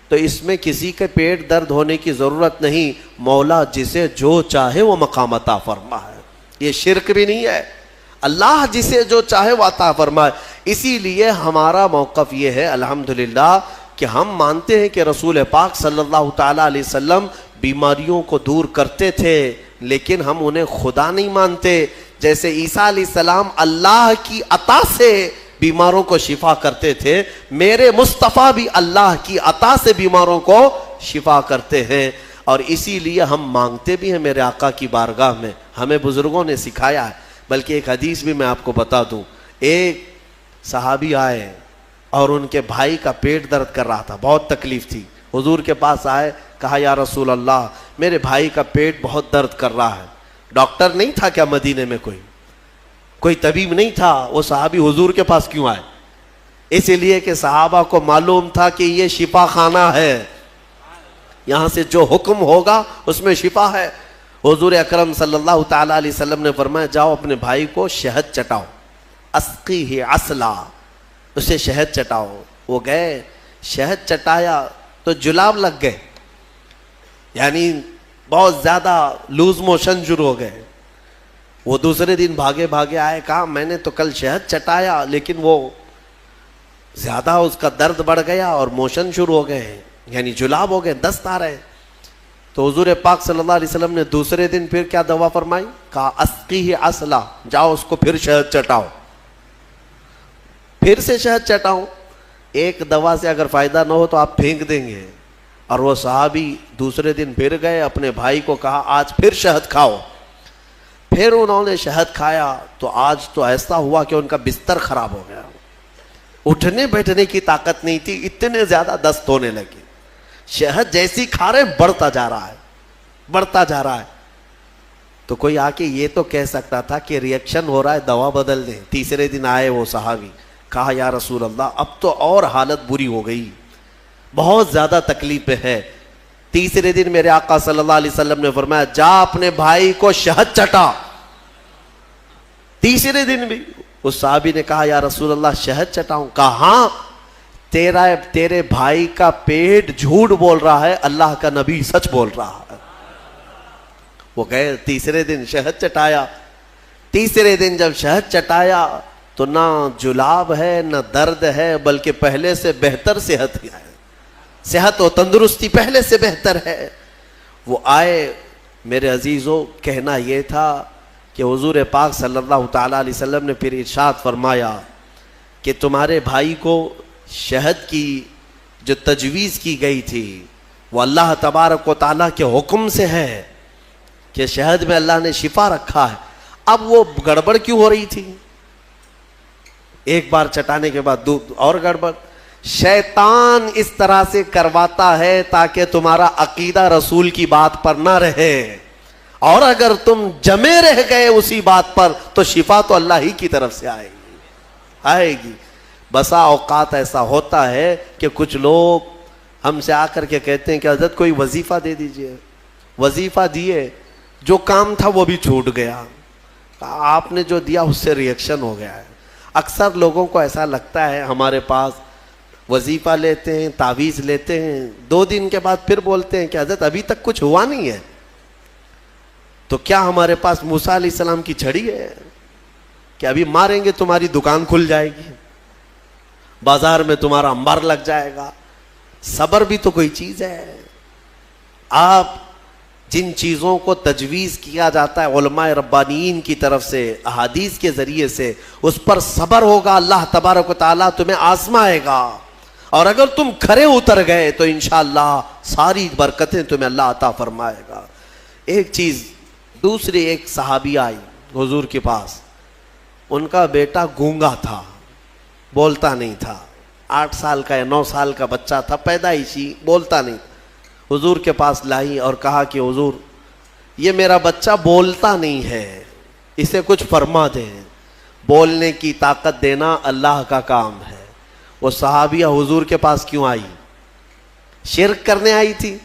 تو اس میں کسی کے پیٹ درد ہونے کی ضرورت نہیں. مولا جسے جو چاہے وہ مقام عطا فرمائے. یہ شرک بھی نہیں ہے, اللہ جسے جو چاہے وہ عطا فرمائے. اسی لیے ہمارا موقف یہ ہے الحمدللہ کہ ہم مانتے ہیں کہ رسول پاک صلی اللہ تعالیٰ علیہ وسلم بیماریوں کو دور کرتے تھے, لیکن ہم انہیں خدا نہیں مانتے. جیسے عیسیٰ علیہ السلام اللہ کی عطا سے بیماروں کو شفا کرتے تھے, میرے مصطفیٰ بھی اللہ کی عطا سے بیماروں کو شفا کرتے ہیں. اور اسی لیے ہم مانگتے بھی ہیں میرے آقا کی بارگاہ میں, ہمیں بزرگوں نے سکھایا ہے. بلکہ ایک حدیث بھی میں آپ کو بتا دوں. ایک صحابی آئے اور ان کے بھائی کا پیٹ درد کر رہا تھا, بہت تکلیف تھی. حضور کے پاس آئے, کہا یا رسول اللہ میرے بھائی کا پیٹ بہت درد کر رہا ہے. ڈاکٹر نہیں تھا کیا مدینے میں؟ کوئی طبیب نہیں تھا. وہ صحابی حضور کے پاس کیوں آئے؟ اس لیے کہ صحابہ کو معلوم تھا کہ یہ شفا خانہ ہے, یہاں سے جو حکم ہوگا اس میں شفا ہے. حضور اکرم صلی اللہ تعالیٰ علیہ وسلم نے فرمایا جاؤ اپنے بھائی کو شہد چٹاؤ, اسقیہ عسلا, اسے شہد چٹاؤ. وہ گئے, شہد چٹایا تو جلاب لگ گئے, یعنی بہت زیادہ لوز موشن شروع ہو گئے. وہ دوسرے دن بھاگے بھاگے آئے, کہا میں نے تو کل شہد چٹایا لیکن وہ زیادہ اس کا درد بڑھ گیا اور موشن شروع ہو گئے, یعنی جلاب ہو گئے, دست آ رہے. تو حضور پاک صلی اللہ علیہ وسلم نے دوسرے دن پھر کیا دوا فرمائی؟ کہا اسقیہ عسلا, جاؤ اس کو پھر شہد چٹاؤ. پھر سے شہد چٹاؤ. ایک دوا سے اگر فائدہ نہ ہو تو آپ پھینک دیں گے. اور وہ صحابی دوسرے دن پھر گئے, اپنے بھائی کو کہا آج پھر شہد کھاؤ. پھر انہوں نے شہد کھایا تو آج تو ایسا ہوا کہ ان کا بستر خراب ہو گیا, اٹھنے بیٹھنے کی طاقت نہیں تھی, اتنے زیادہ دست ہونے لگے. شہد جیسی کھا رہے بڑھتا جا رہا ہے, بڑھتا جا رہا ہے. تو کوئی آ کے یہ تو کہہ سکتا تھا کہ ریئیکشن ہو رہا ہے, دوا بدل دیں. تیسرے دن آئے وہ صحابی, کہا یا رسول اللہ اب تو اور حالت بری ہو گئی, بہت زیادہ تکلیف ہے. تیسرے دن میرے آقا صلی اللہ علیہ وسلم نے فرمایا جا اپنے بھائی کو شہد چٹا. تیسرے دن بھی اس صحابی نے کہا یا رسول اللہ شہد چٹاؤں؟ کہا ہاں, تیرے بھائی کا پیٹ جھوٹ بول رہا ہے, اللہ کا نبی سچ بول رہا ہے. وہ گئے تیسرے دن شہد چٹایا. تیسرے دن جب شہد چٹایا تو نہ جلاب ہے نہ درد ہے, بلکہ پہلے سے بہتر صحت ہے, صحت و تندرستی پہلے سے بہتر ہے. وہ آئے میرے عزیزوں, کہنا یہ تھا کہ حضور پاک صلی اللہ تعالیٰ علیہ وسلم نے پھر ارشاد فرمایا کہ تمہارے بھائی کو شہد کی جو تجویز کی گئی تھی وہ اللہ تبارک و تعالیٰ کے حکم سے ہے کہ شہد میں اللہ نے شفا رکھا ہے. اب وہ گڑبڑ کیوں ہو رہی تھی؟ ایک بار چٹانے کے بعد اور گڑبڑ. شیطان اس طرح سے کرواتا ہے تاکہ تمہارا عقیدہ رسول کی بات پر نہ رہے, اور اگر تم جمے رہ گئے اسی بات پر تو شفا تو اللہ ہی کی طرف سے آئے گی. بسا اوقات ایسا ہوتا ہے کہ کچھ لوگ ہم سے آ کر کے کہتے ہیں کہ حضرت کوئی وظیفہ دے دیجئے. وظیفہ دیے, جو کام تھا وہ بھی چھوٹ گیا, آپ نے جو دیا اس سے ریئیکشن ہو گیا ہے. اکثر لوگوں کو ایسا لگتا ہے ہمارے پاس وظیفہ لیتے ہیں, تعویذ لیتے ہیں, 2 دن کے بعد پھر بولتے ہیں کہ حضرت ابھی تک کچھ ہوا نہیں ہے. تو کیا ہمارے پاس موسیٰ علیہ السلام کی چھڑی ہے کہ ابھی ماریں گے تمہاری دکان کھل جائے گی, بازار میں تمہارا انبار لگ جائے گا؟ صبر بھی تو کوئی چیز ہے. آپ جن چیزوں کو تجویز کیا جاتا ہے علماء ربانیین کی طرف سے احادیث کے ذریعے سے, اس پر صبر ہوگا, اللہ تبارک و تعالیٰ تمہیں آزمائے گا, اور اگر تم کھرے اتر گئے تو انشاءاللہ ساری برکتیں تمہیں اللہ عطا فرمائے گا. ایک چیز دوسری, ایک صحابی آئی حضور کے پاس, ان کا بیٹا گونگا تھا, بولتا نہیں تھا, 8 سال کا یا 9 سال کا بچہ تھا, پیدائشی, بولتا نہیں. حضور کے پاس لائی اور کہا کہ حضور یہ میرا بچہ بولتا نہیں ہے, اسے کچھ فرما دیں. بولنے کی طاقت دینا اللہ کا کام ہے. وہ صحابیہ حضور کے پاس کیوں آئی؟ شرک کرنے آئی تھی؟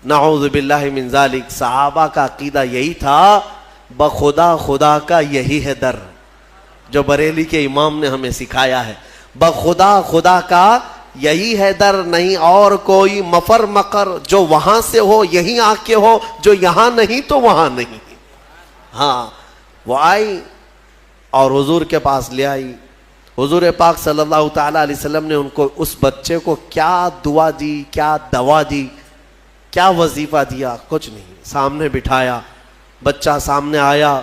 نعوذ باللہ من ذالک. صحابہ کا عقیدہ یہی تھا, بخدا خدا کا یہی ہے در, جو بریلی کے امام نے ہمیں سکھایا ہے. بخدا خدا کا یہی ہے در, نہیں اور کوئی مفر مقر, جو وہاں سے ہو یہیں آ کے ہو, جو یہاں نہیں تو وہاں نہیں. ہاں, وہ آئی اور حضور کے پاس لے آئی. حضور پاک صلی اللہ تعالیٰ علیہ وسلم نے ان کو, اس بچے کو کیا دعا دی, کیا دوا دی, کیا وظیفہ دیا؟ کچھ نہیں. سامنے بٹھایا, بچہ سامنے آیا,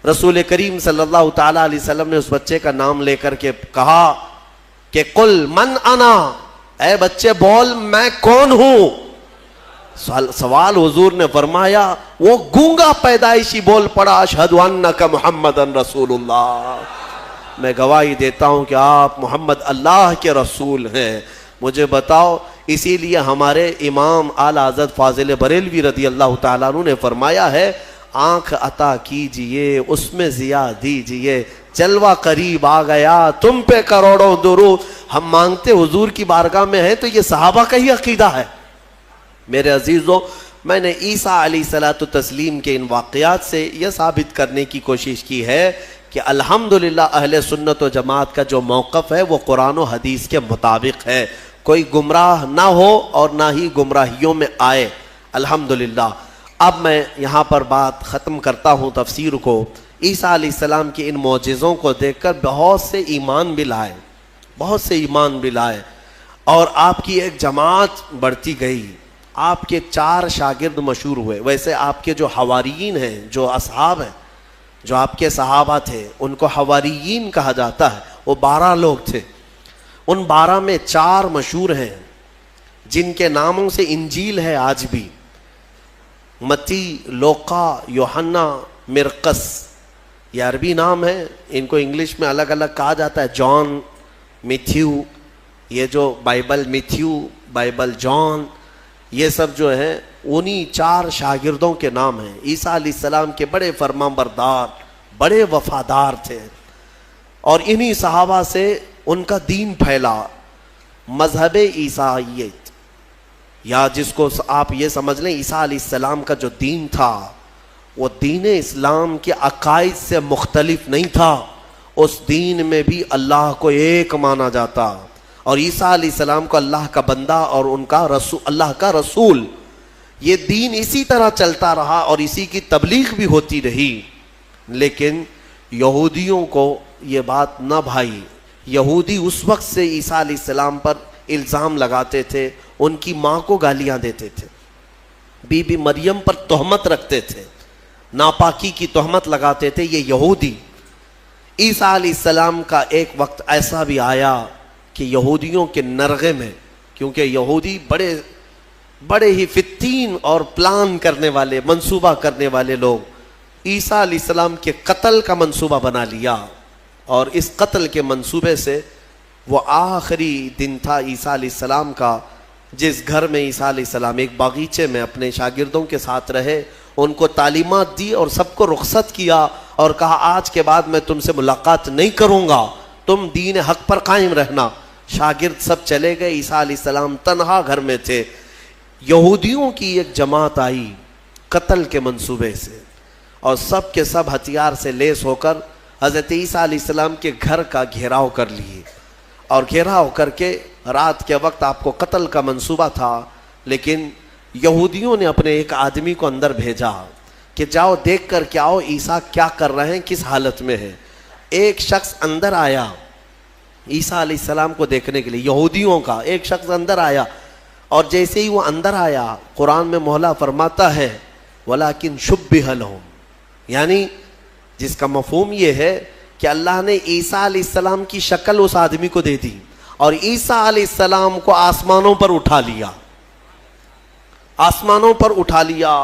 رسول کریم صلی اللہ تعالیٰ علیہ وسلم نے اس بچے کا نام لے کر کے کہا کہ قل من انا, اے بچے بول میں کون ہوں. سوال حضور نے فرمایا, وہ گونگا پیدائشی بول پڑا, اشہد انک محمد رسول اللہ, میں گواہی دیتا ہوں کہ آپ محمد اللہ کے رسول ہیں. مجھے بتاؤ, اسی لیے ہمارے امام اعلی حضرت فاضل بریلوی رضی اللہ تعالیٰ عنہ نے فرمایا ہے, آنکھ عطا کیجئے اس میں ضیاء دیجئے, جلوہ قریب آ گیا تم پہ کروڑوں درود. ہم مانگتے حضور کی بارگاہ میں ہیں تو یہ صحابہ کا ہی عقیدہ ہے. میرے عزیزوں, میں نے عیسیٰ علیہ الصلوۃ والتسلیم کے ان واقعات سے یہ ثابت کرنے کی کوشش کی ہے کہ الحمدللہ اہل سنت و جماعت کا جو موقف ہے وہ قرآن و حدیث کے مطابق ہے. کوئی گمراہ نہ ہو اور نہ ہی گمراہیوں میں آئے, الحمدللہ. اب میں یہاں پر بات ختم کرتا ہوں تفسیر کو. عیسیٰ علیہ السلام کے ان معجزوں کو دیکھ کر بہت سے ایمان بھی لائے اور آپ کی ایک جماعت بڑھتی گئی. آپ کے 4 شاگرد مشہور ہوئے. ویسے آپ کے جو حواریین ہیں، جو اصحاب ہیں، جو آپ کے صحابہ تھے، ان کو حواریین کہا جاتا ہے. وہ 12 لوگ تھے. ان 12 میں 4 مشہور ہیں جن کے ناموں سے انجیل ہے آج بھی. متی، لوقا، یوحنا، مرقس. یہ عربی نام ہے، ان کو انگلش میں الگ الگ کہا جاتا ہے. جان، میتھیو، یہ جو بائبل میتھیو، بائبل جان، یہ سب جو ہیں انہی 4 شاگردوں کے نام ہیں. عیسیٰ علیہ السلام کے بڑے فرمانبردار، بڑے وفادار تھے اور انہی صحابہ سے ان کا دین پھیلا. مذہب عیسائیت، یا جس کو آپ یہ سمجھ لیں عیسیٰ علیہ السلام کا جو دین تھا وہ دین اسلام کے عقائد سے مختلف نہیں تھا. اس دین میں بھی اللہ کو ایک مانا جاتا اور عیسیٰ علیہ السلام کو اللہ کا بندہ اور ان کا رسول، اللہ کا رسول. یہ دین اسی طرح چلتا رہا اور اسی کی تبلیغ بھی ہوتی رہی. لیکن یہودیوں کو یہ بات نہ بھائی. یہودی اس وقت سے عیسیٰ علیہ السلام پر الزام لگاتے تھے، ان کی ماں کو گالیاں دیتے تھے، بی بی مریم پر تہمت رکھتے تھے، ناپاکی کی تہمت لگاتے تھے یہ یہودی. عیسیٰ علیہ السلام کا ایک وقت ایسا بھی آیا کہ یہودیوں کے نرغے میں، کیونکہ یہودی بڑے ہی فتین اور پلان کرنے والے، منصوبہ کرنے والے لوگ، عیسیٰ علیہ السلام کے قتل کا منصوبہ بنا لیا. اور اس قتل کے منصوبے سے وہ آخری دن تھا عیسیٰ علیہ السلام کا، جس گھر میں عیسیٰ علیہ السلام ایک باغیچے میں اپنے شاگردوں کے ساتھ رہے، ان کو تعلیمات دی اور سب کو رخصت کیا اور کہا آج کے بعد میں تم سے ملاقات نہیں کروں گا، تم دین حق پر قائم رہنا. شاگرد سب چلے گئے، عیسیٰ علیہ السلام تنہا گھر میں تھے. یہودیوں کی ایک جماعت آئی قتل کے منصوبے سے اور سب کے سب ہتھیار سے لیس ہو کر حضرت عیسیٰ علیہ السلام کے گھر کا گھیراؤ کر لیے. اور گھیراؤ کر کے رات کے وقت آپ کو قتل کا منصوبہ تھا، لیکن یہودیوں نے اپنے ایک آدمی کو اندر بھیجا کہ جاؤ دیکھ کر کے آؤ عیسیٰ کیا کر رہے ہیں، کس حالت میں ہے. ایک شخص اندر آیا عیسیٰ علیہ السلام کو دیکھنے کے لیے، یہودیوں کا ایک شخص اندر آیا، اور جیسے ہی وہ اندر آیا قرآن میں مولا فرماتا ہے وَلَكِنْ شُبِّهَ لَهُمْ، یعنی جس کا مفہوم یہ ہے کہ اللہ نے عیسیٰ علیہ السلام کی شکل اس آدمی کو دے دی اور عیسیٰ علیہ السلام کو آسمانوں پر اٹھا لیا. آسمانوں پر اٹھا لیا.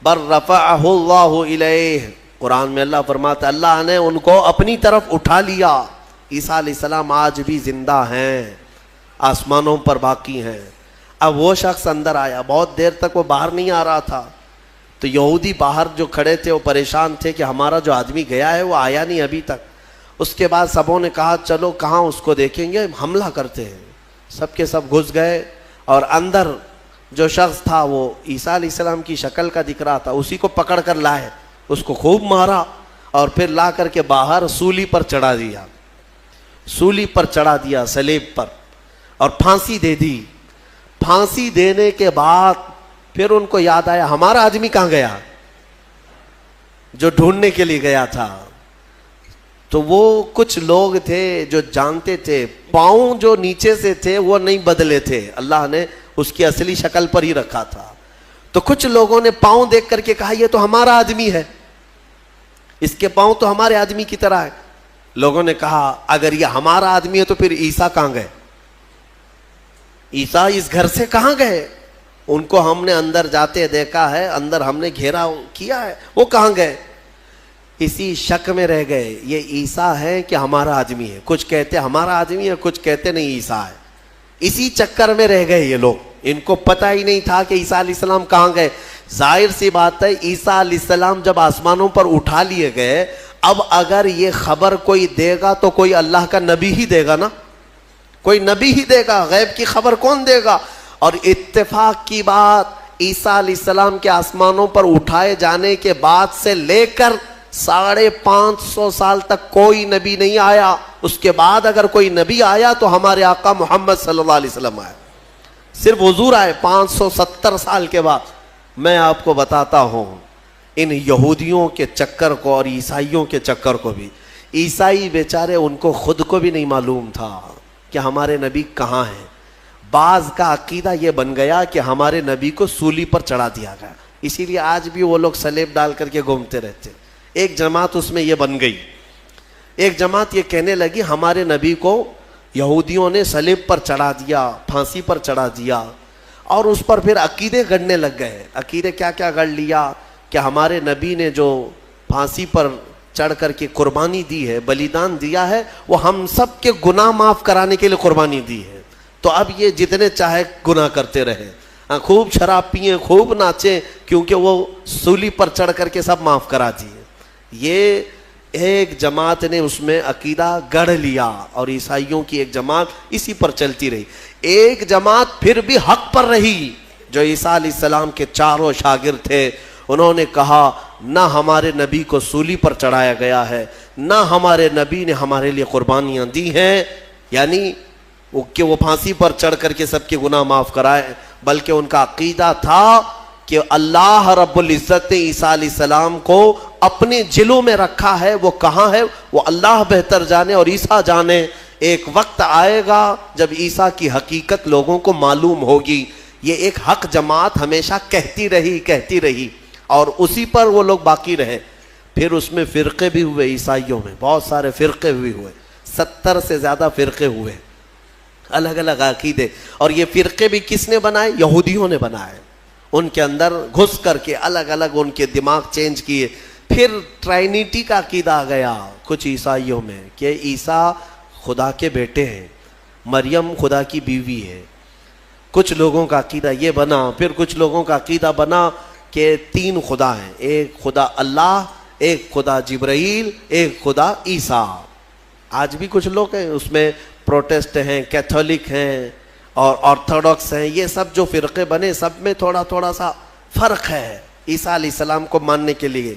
بر رفعہ اللہ الیہ، قرآن میں اللہ فرماتا ہے اللہ نے ان کو اپنی طرف اٹھا لیا. عیسیٰ علیہ السلام آج بھی زندہ ہیں، آسمانوں پر باقی ہیں. اب وہ شخص اندر آیا، بہت دیر تک وہ باہر نہیں آ رہا تھا، تو یہودی باہر جو کھڑے تھے وہ پریشان تھے کہ ہمارا جو آدمی گیا ہے وہ آیا نہیں ابھی تک. اس کے بعد سبوں نے کہا چلو کہاں اس کو دیکھیں گے، حملہ کرتے ہیں. سب کے سب گھس گئے اور اندر جو شخص تھا وہ عیسیٰ علیہ السلام کی شکل کا دکھ رہا تھا، اسی کو پکڑ کر لائے، اس کو خوب مارا اور پھر لا کر کے باہر سولی پر چڑھا دیا. سولی پر چڑھا دیا، صلیب پر، اور پھانسی دے دی. پھانسی دینے کے بعد پھر ان کو یاد آیا ہمارا آدمی کہاں گیا جو ڈھونڈنے کے لیے گیا تھا. تو وہ کچھ لوگ تھے جو جانتے تھے پاؤں جو نیچے سے تھے وہ نہیں بدلے تھے، اللہ نے اس کی اصلی شکل پر ہی رکھا تھا. تو کچھ لوگوں نے پاؤں دیکھ کر کے کہا یہ تو ہمارا آدمی ہے، اس کے پاؤں تو ہمارے آدمی کی طرح ہے. لوگوں نے کہا اگر یہ ہمارا آدمی ہے تو پھر عیسیٰ کہاں گئے، عیسیٰ اس گھر سے کہاں گئے؟ ان کو ہم نے اندر جاتے دیکھا ہے، اندر ہم نے گھیرا کیا ہے، وہ کہاں گئے؟ اسی شک میں رہ گئے یہ عیسیٰ ہے کہ ہمارا آدمی ہے. کچھ کہتے ہمارا آدمی ہے، کچھ کہتے نہیں عیسیٰ ہے. اسی چکر میں رہ گئے یہ لوگ، ان کو پتہ ہی نہیں تھا کہ عیسیٰ علیہ السلام کہاں گئے. ظاہر سی بات ہے عیسیٰ علیہ السلام جب آسمانوں پر اٹھا لیے گئے، اب اگر یہ خبر کوئی دے گا تو کوئی اللہ کا نبی ہی دے گا نا، کوئی نبی ہی دے گا، غیب کی خبر کون دے گا؟ اور اتفاق کی بات عیسیٰ علیہ السلام کے آسمانوں پر اٹھائے جانے کے بعد سے لے کر 550 سال تک کوئی نبی نہیں آیا. اس کے بعد اگر کوئی نبی آیا تو ہمارے آقا محمد صلی اللہ علیہ وسلم آئے. صرف حضور آئے 570 سال کے بعد. میں آپ کو بتاتا ہوں ان یہودیوں کے چکر کو اور عیسائیوں کے چکر کو بھی. عیسائی بیچارے ان کو خود کو بھی نہیں معلوم تھا کہ ہمارے نبی کہاں ہیں. بعض کا عقیدہ یہ بن گیا کہ ہمارے نبی کو سولی پر چڑھا دیا گیا, اسی لیے آج بھی وہ لوگ سلیب ڈال کر کے گھومتے رہتے. ایک جماعت اس میں یہ بن گئی, ایک جماعت یہ کہنے لگی ہمارے نبی کو یہودیوں نے سلیب پر چڑھا دیا, پھانسی پر چڑھا دیا, اور اس پر پھر عقیدے گڑنے لگ گئے. عقیدے کیا کیا گڑ لیا کہ ہمارے نبی نے جو پھانسی پر چڑھ کر کے قربانی دی ہے, بلیدان دیا ہے, وہ ہم سب کے گناہ معاف کرانے کے لیے قربانی دی ہے. تو اب یہ جتنے چاہے گناہ کرتے رہے, خوب شراب پئیں, خوب ناچیں, کیونکہ وہ سولی پر چڑھ کر کے سب معاف کرا دیے. یہ ایک جماعت نے اس میں عقیدہ گڑھ لیا اور عیسائیوں کی ایک جماعت اسی پر چلتی رہی. ایک جماعت پھر بھی حق پر رہی جو عیسیٰ علیہ السلام کے چاروں شاگرد تھے. انہوں نے کہا نہ ہمارے نبی کو سولی پر چڑھایا گیا ہے, نہ ہمارے نبی نے ہمارے لیے قربانیاں دی ہیں, یعنی کہ وہ پھانسی پر چڑھ کر کے سب کے گناہ معاف کرائے, بلکہ ان کا عقیدہ تھا کہ اللہ رب العزت نے عیسیٰ علیہ السلام کو اپنے جلوں میں رکھا ہے. وہ کہاں ہے وہ اللہ بہتر جانے اور عیسیٰ جانے. ایک وقت آئے گا جب عیسیٰ کی حقیقت لوگوں کو معلوم ہوگی. یہ ایک حق جماعت ہمیشہ کہتی رہی اور اسی پر وہ لوگ باقی رہے. پھر اس میں فرقے بھی ہوئے, عیسائیوں میں بہت سارے فرقے بھی ہوئے, 70 سے زیادہ فرقے ہوئے, الگ الگ عقیدے. اور یہ فرقے بھی کس نے بنائے؟ یہودیوں نے بنائے. ان کے اندر گھس کر کے الگ الگ ان کے دماغ چینج کیے. پھر ٹرائنیٹی کا عقیدہ آ گیا کچھ عیسائیوں میں کہ عیسیٰ خدا کے بیٹے ہیں, مریم خدا کی بیوی ہے. کچھ لوگوں کا عقیدہ یہ بنا. پھر کچھ لوگوں کا عقیدہ بنا کہ 3 خدا ہیں, ایک خدا اللہ, ایک خدا جبرائیل, ایک خدا عیسیٰ. آج بھی کچھ لوگ ہیں اس میں, پروٹسٹ ہیں, کیتھولک ہیں اور آرتھوڈاکس ہیں. یہ سب جو فرقے بنے سب میں تھوڑا تھوڑا سا فرق ہے عیسیٰ علیہ السلام کو ماننے کے لیے.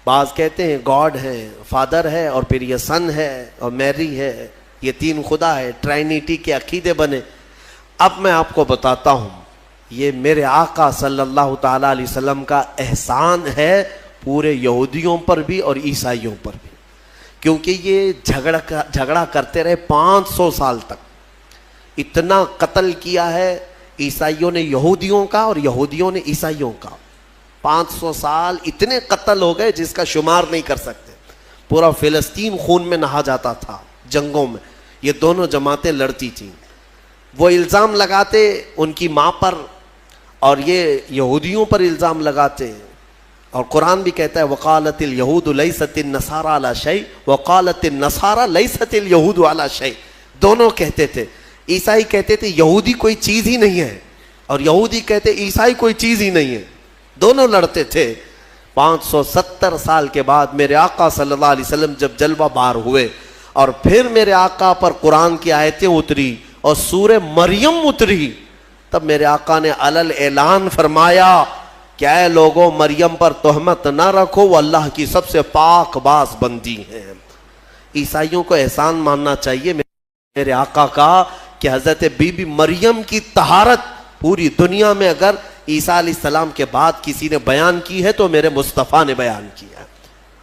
بعض کہتے ہیں گاڈ ہے, فادر ہے, اور پھر یہ سن ہے اور میری ہے, یہ 3 خدا ہے. ٹرائنیٹی کے عقیدے بنے. اب میں آپ کو بتاتا ہوں, یہ میرے آقا صلی اللہ تعالی علیہ وسلم کا احسان ہے پورے یہودیوں پر بھی اور عیسائیوں پر بھی, کیونکہ یہ جھگڑا کرتے رہے 500 سال تک. اتنا قتل کیا ہے عیسائیوں نے یہودیوں کا اور یہودیوں نے عیسائیوں کا. 500 سال اتنے قتل ہو گئے جس کا شمار نہیں کر سکتے. پورا فلسطین خون میں نہا جاتا تھا جنگوں میں. یہ دونوں جماعتیں لڑتی تھیں. وہ الزام لگاتے ان کی ماں پر اور یہ یہودیوں پر الزام لگاتے. اور قرآن بھی کہتا ہے وقالت الیہود لیست النصارى علی شیء وقالت النصارى لیست الیہود علی شیء. دونوں کہتے تھے. عیسائی کہتے تھے یہودی کوئی چیز ہی نہیں ہے, اور یہودی کہتے عیسائی کوئی چیز ہی نہیں ہے. دونوں لڑتے تھے. 570 سال کے بعد میرے آقا صلی اللہ علیہ وسلم جب جلوہ بار ہوئے اور پھر میرے آقا پر قرآن کی آیتیں اتری اور سورہ مریم اتری, تب میرے آقا نے علل اعلان فرمایا کہ اے لوگوں مریم پر تہمت نہ رکھو, وہ اللہ کی سب سے پاک باز بندی ہیں. عیسائیوں کو احسان ماننا چاہیے میرے آقا کا کہ حضرت بی بی مریم کی طہارت پوری دنیا میں اگر عیسیٰ علیہ السلام کے بعد کسی نے بیان کی ہے تو میرے مصطفیٰ نے بیان کیا ہے.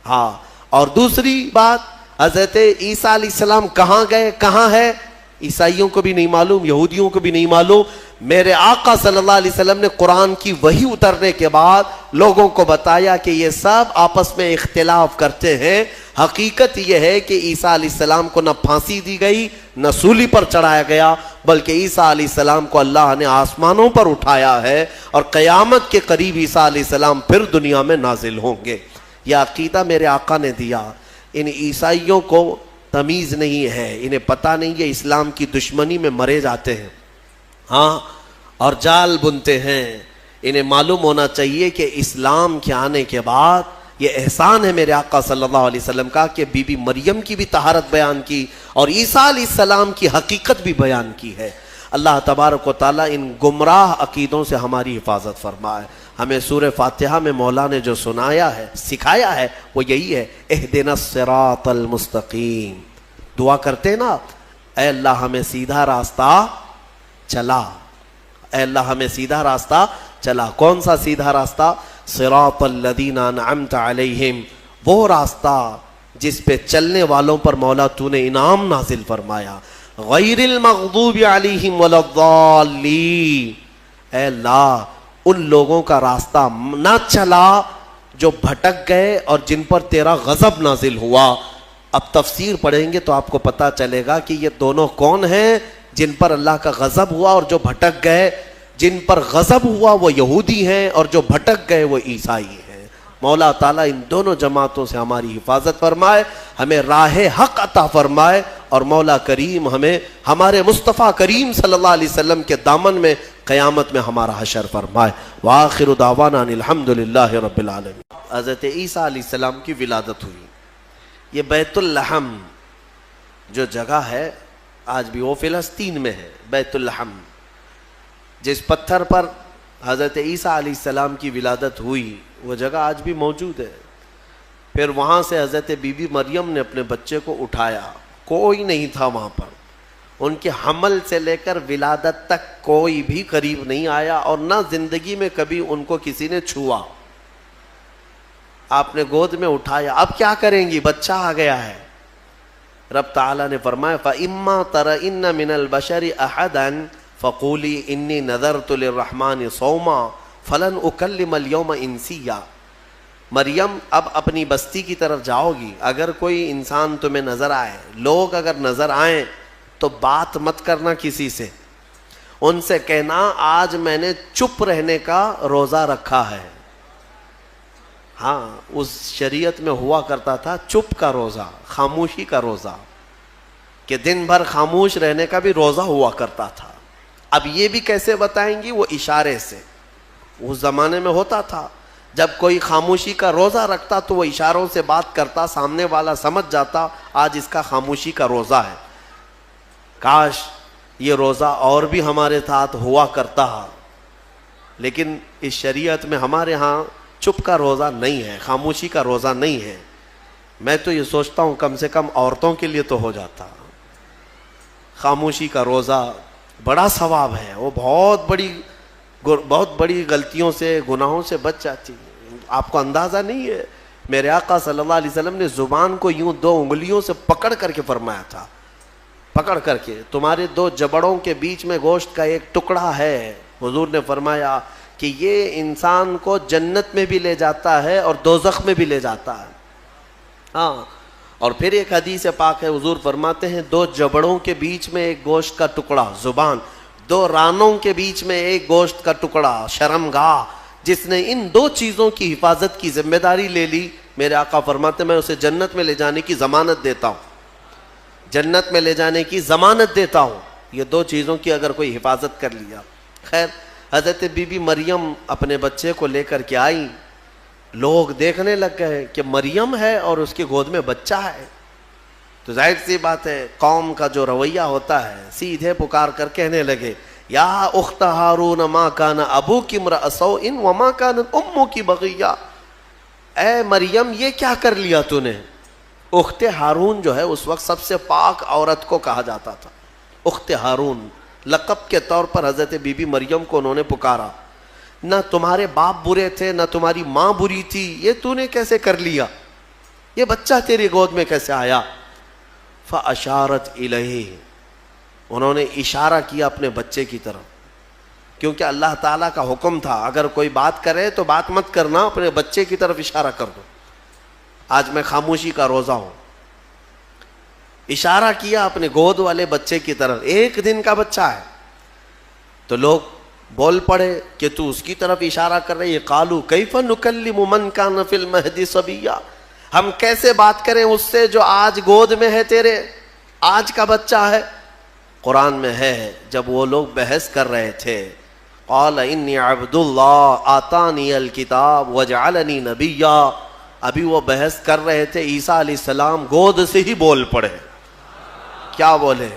ہاں, اور دوسری بات, حضرت عیسیٰ علیہ السلام کہاں گئے, کہاں ہے, عیسائیوں کو بھی نہیں معلوم, یہودیوں کو بھی نہیں معلوم. میرے آقا صلی اللہ علیہ وسلم نے قرآن کی وحی اترنے کے بعد لوگوں کو بتایا کہ یہ سب آپس میں اختلاف کرتے ہیں. حقیقت یہ ہے کہ عیسیٰ علیہ السلام کو نہ پھانسی دی گئی نہ سولی پر چڑھایا گیا, بلکہ عیسیٰ علیہ السلام کو اللہ نے آسمانوں پر اٹھایا ہے اور قیامت کے قریب عیسیٰ علیہ السلام پھر دنیا میں نازل ہوں گے. یہ عقیدہ میرے آقا نے دیا. ان عیسائیوں کو تمیز نہیں ہے, انہیں پتہ نہیں ہے اسلام کی دشمنی میں مرے جاتے ہیں, ہاں, اور جال بنتے ہیں. انہیں معلوم ہونا چاہیے کہ اسلام کے آنے کے بعد یہ احسان ہے میرے آقا صلی اللہ علیہ وسلم کا کہ بی بی مریم کی بھی طہارت بیان کی اور عیسیٰ علیہ السلام کی حقیقت بھی بیان کی ہے. اللہ تبارک و تعالیٰ ان گمراہ عقیدوں سے ہماری حفاظت فرمائے. ہمیں سورہ فاتحہ میں مولا نے جو سنایا ہے, سکھایا ہے, وہ یہی ہے اہدنا الصراط المستقیم. دعا کرتے نا, اے اللہ ہمیں سیدھا راستہ چلا, اے اللہ ہمیں سیدھا راستہ چلا. کون سا سیدھا راستہ؟ صراط الذین انعمت علیہم، وہ راستہ جس پہ چلنے والوں پر مولا تو نے انعام نازل فرمایا. غیر المغضوب علیہم ولا الضالین، اے اللہ ان لوگوں کا راستہ نہ چلا جو بھٹک گئے اور جن پر تیرا غضب نازل ہوا. اب تفسیر پڑھیں گے تو آپ کو پتہ چلے گا کہ یہ دونوں کون ہیں جن پر اللہ کا غضب ہوا اور جو بھٹک گئے. جن پر غضب ہوا وہ یہودی ہیں اور جو بھٹک گئے وہ عیسائی ہیں. مولا تعالیٰ ان دونوں جماعتوں سے ہماری حفاظت فرمائے، ہمیں راہ حق عطا فرمائے، اور مولا کریم ہمیں ہمارے مصطفیٰ کریم صلی اللہ علیہ وسلم کے دامن میں قیامت میں ہمارا حشر فرمائے. وآخر دعوانا ان الحمدللہ رب العالمین. حضرت عیسیٰ علیہ السلام کی ولادت ہوئی. یہ بیت اللحم جو جگہ ہے آج بھی وہ فلسطین میں ہے. بیت اللحم جس پتھر پر حضرت عیسیٰ علیہ السلام کی ولادت ہوئی وہ جگہ آج بھی موجود ہے. پھر وہاں سے حضرت بی بی مریم نے اپنے بچے کو اٹھایا. کوئی نہیں تھا وہاں پر. ان کے حمل سے لے کر ولادت تک کوئی بھی قریب نہیں آیا اور نہ زندگی میں کبھی ان کو کسی نے چھوا. آپ نے گود میں اٹھایا. اب کیا کریں گی؟ بچہ آ گیا ہے. رب تعالیٰ نے فرمایا فَإِمَّا تَرَئِنَّ مِنَ الْبَشَرِ أَحَدًا فَقُولِي إِنِّي نَذَرْتُ لِلرَّحْمَنِ صَوْمًا فَلَنْ أُكَلِّمَ الْيَوْمَ إِنسِيًّا. مریم اب اپنی بستی کی طرف جاؤ گی. اگر کوئی انسان تمہیں نظر آئے، لوگ اگر نظر آئیں تو بات مت کرنا کسی سے. ان سے کہنا آج میں نے چپ رہنے کا روزہ رکھا ہے. ہاں اس شریعت میں ہوا کرتا تھا چپ کا روزہ، خاموشی کا روزہ، کہ دن بھر خاموش رہنے کا بھی روزہ ہوا کرتا تھا. اب یہ بھی کیسے بتائیں گی؟ وہ اشارے سے. اس زمانے میں ہوتا تھا جب کوئی خاموشی کا روزہ رکھتا تو وہ اشاروں سے بات کرتا، سامنے والا سمجھ جاتا آج اس کا خاموشی کا روزہ ہے. کاش یہ روزہ اور بھی ہمارے ساتھ ہوا کرتا. لیکن اس شریعت میں ہمارے ہاں چپ کا روزہ نہیں ہے، خاموشی کا روزہ نہیں ہے. میں تو یہ سوچتا ہوں کم سے کم عورتوں کے لیے تو ہو جاتا. خاموشی کا روزہ بڑا ثواب ہے. وہ بہت بڑی غلطیوں سے، گناہوں سے بچ جاتی. آپ کو اندازہ نہیں ہے میرے آقا صلی اللہ علیہ وسلم نے زبان کو یوں 2 انگلیوں سے پکڑ کر کے فرمایا تھا. پکڑ کر کے تمہارے 2 جبڑوں کے بیچ میں گوشت کا ایک ٹکڑا ہے. حضور نے فرمایا کہ یہ انسان کو جنت میں بھی لے جاتا ہے اور دوزخ میں بھی لے جاتا ہے. ہاں. اور پھر ایک حدیث پاک ہے، حضور فرماتے ہیں 2 جبڑوں کے بیچ میں ایک گوشت کا ٹکڑا زبان، 2 رانوں کے بیچ میں ایک گوشت کا ٹکڑا شرمگاہ. جس نے ان 2 چیزوں کی حفاظت کی ذمہ داری لے لی، میرے آقا فرماتے میں اسے جنت میں لے جانے کی ضمانت دیتا ہوں. جنت میں لے جانے کی ضمانت دیتا ہوں. یہ 2 چیزوں کی اگر کوئی حفاظت کر لیا. خیر حضرت بی بی مریم اپنے بچے کو لے کر کے آئی. لوگ دیکھنے لگ گئے کہ مریم ہے اور اس کی گود میں بچہ ہے. تو ظاہر سی بات ہے قوم کا جو رویہ ہوتا ہے، سیدھے پکار کر کہنے لگے یا اخت ہارون ما کان ابوک امرأ سوء وما کانت امک بغیہ. اے مریم یہ کیا کر لیا تو نے؟ اخت ہارون جو ہے اس وقت سب سے پاک عورت کو کہا جاتا تھا. اخت ہارون لقب کے طور پر حضرت بی بی مریم کو انہوں نے پکارا. نہ تمہارے باپ برے تھے نہ تمہاری ماں بری تھی، یہ تو نے کیسے کر لیا؟ یہ بچہ تیری گود میں کیسے آیا؟ فاشارت الیہ، انہوں نے اشارہ کیا اپنے بچے کی طرف، کیونکہ اللہ تعالیٰ کا حکم تھا اگر کوئی بات کرے تو بات مت کرنا، اپنے بچے کی طرف اشارہ کر دو. آج میں خاموشی کا روزہ ہوں. اشارہ کیا اپنے گود والے بچے کی طرف. 1 دن کا بچہ ہے. تو لوگ بول پڑے کہ تو اس کی طرف اشارہ کر رہے. قالوا کیف نکلم من کان فی المہد صبیا، ہم کیسے بات کریں اس سے جو آج گود میں ہے تیرے، آج کا بچہ ہے. قرآن میں ہے جب وہ لوگ بحث کر رہے تھے قال انی عبد اللہ آتانی الکتاب وجعلنی نبیا. ابھی وہ بحث کر رہے تھے، عیسیٰ علیہ السلام گود سے ہی بول پڑے. کیا بولے؟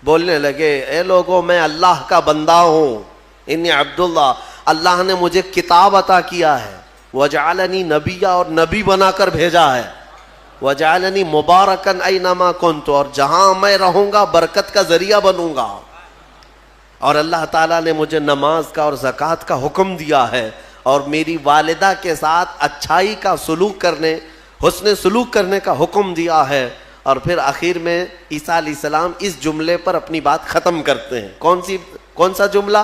بولنے لگے اے لوگوں میں اللہ کا بندہ ہوں، انی عبداللہ، اللہ نے مجھے کتاب عطا کیا ہے، وجعلنی نبیا، اور نبی بنا کر بھیجا ہے، وجعلنی مبارکن اینما کنت، اور جہاں میں رہوں گا برکت کا ذریعہ بنوں گا. اور اللہ تعالیٰ نے مجھے نماز کا اور زکوٰۃ کا حکم دیا ہے اور میری والدہ کے ساتھ اچھائی کا سلوک کرنے، حسن سلوک کرنے کا حکم دیا ہے. اور پھر آخر میں عیسیٰ علیہ السلام اس جملے پر اپنی بات ختم کرتے ہیں. کون سا جملہ؟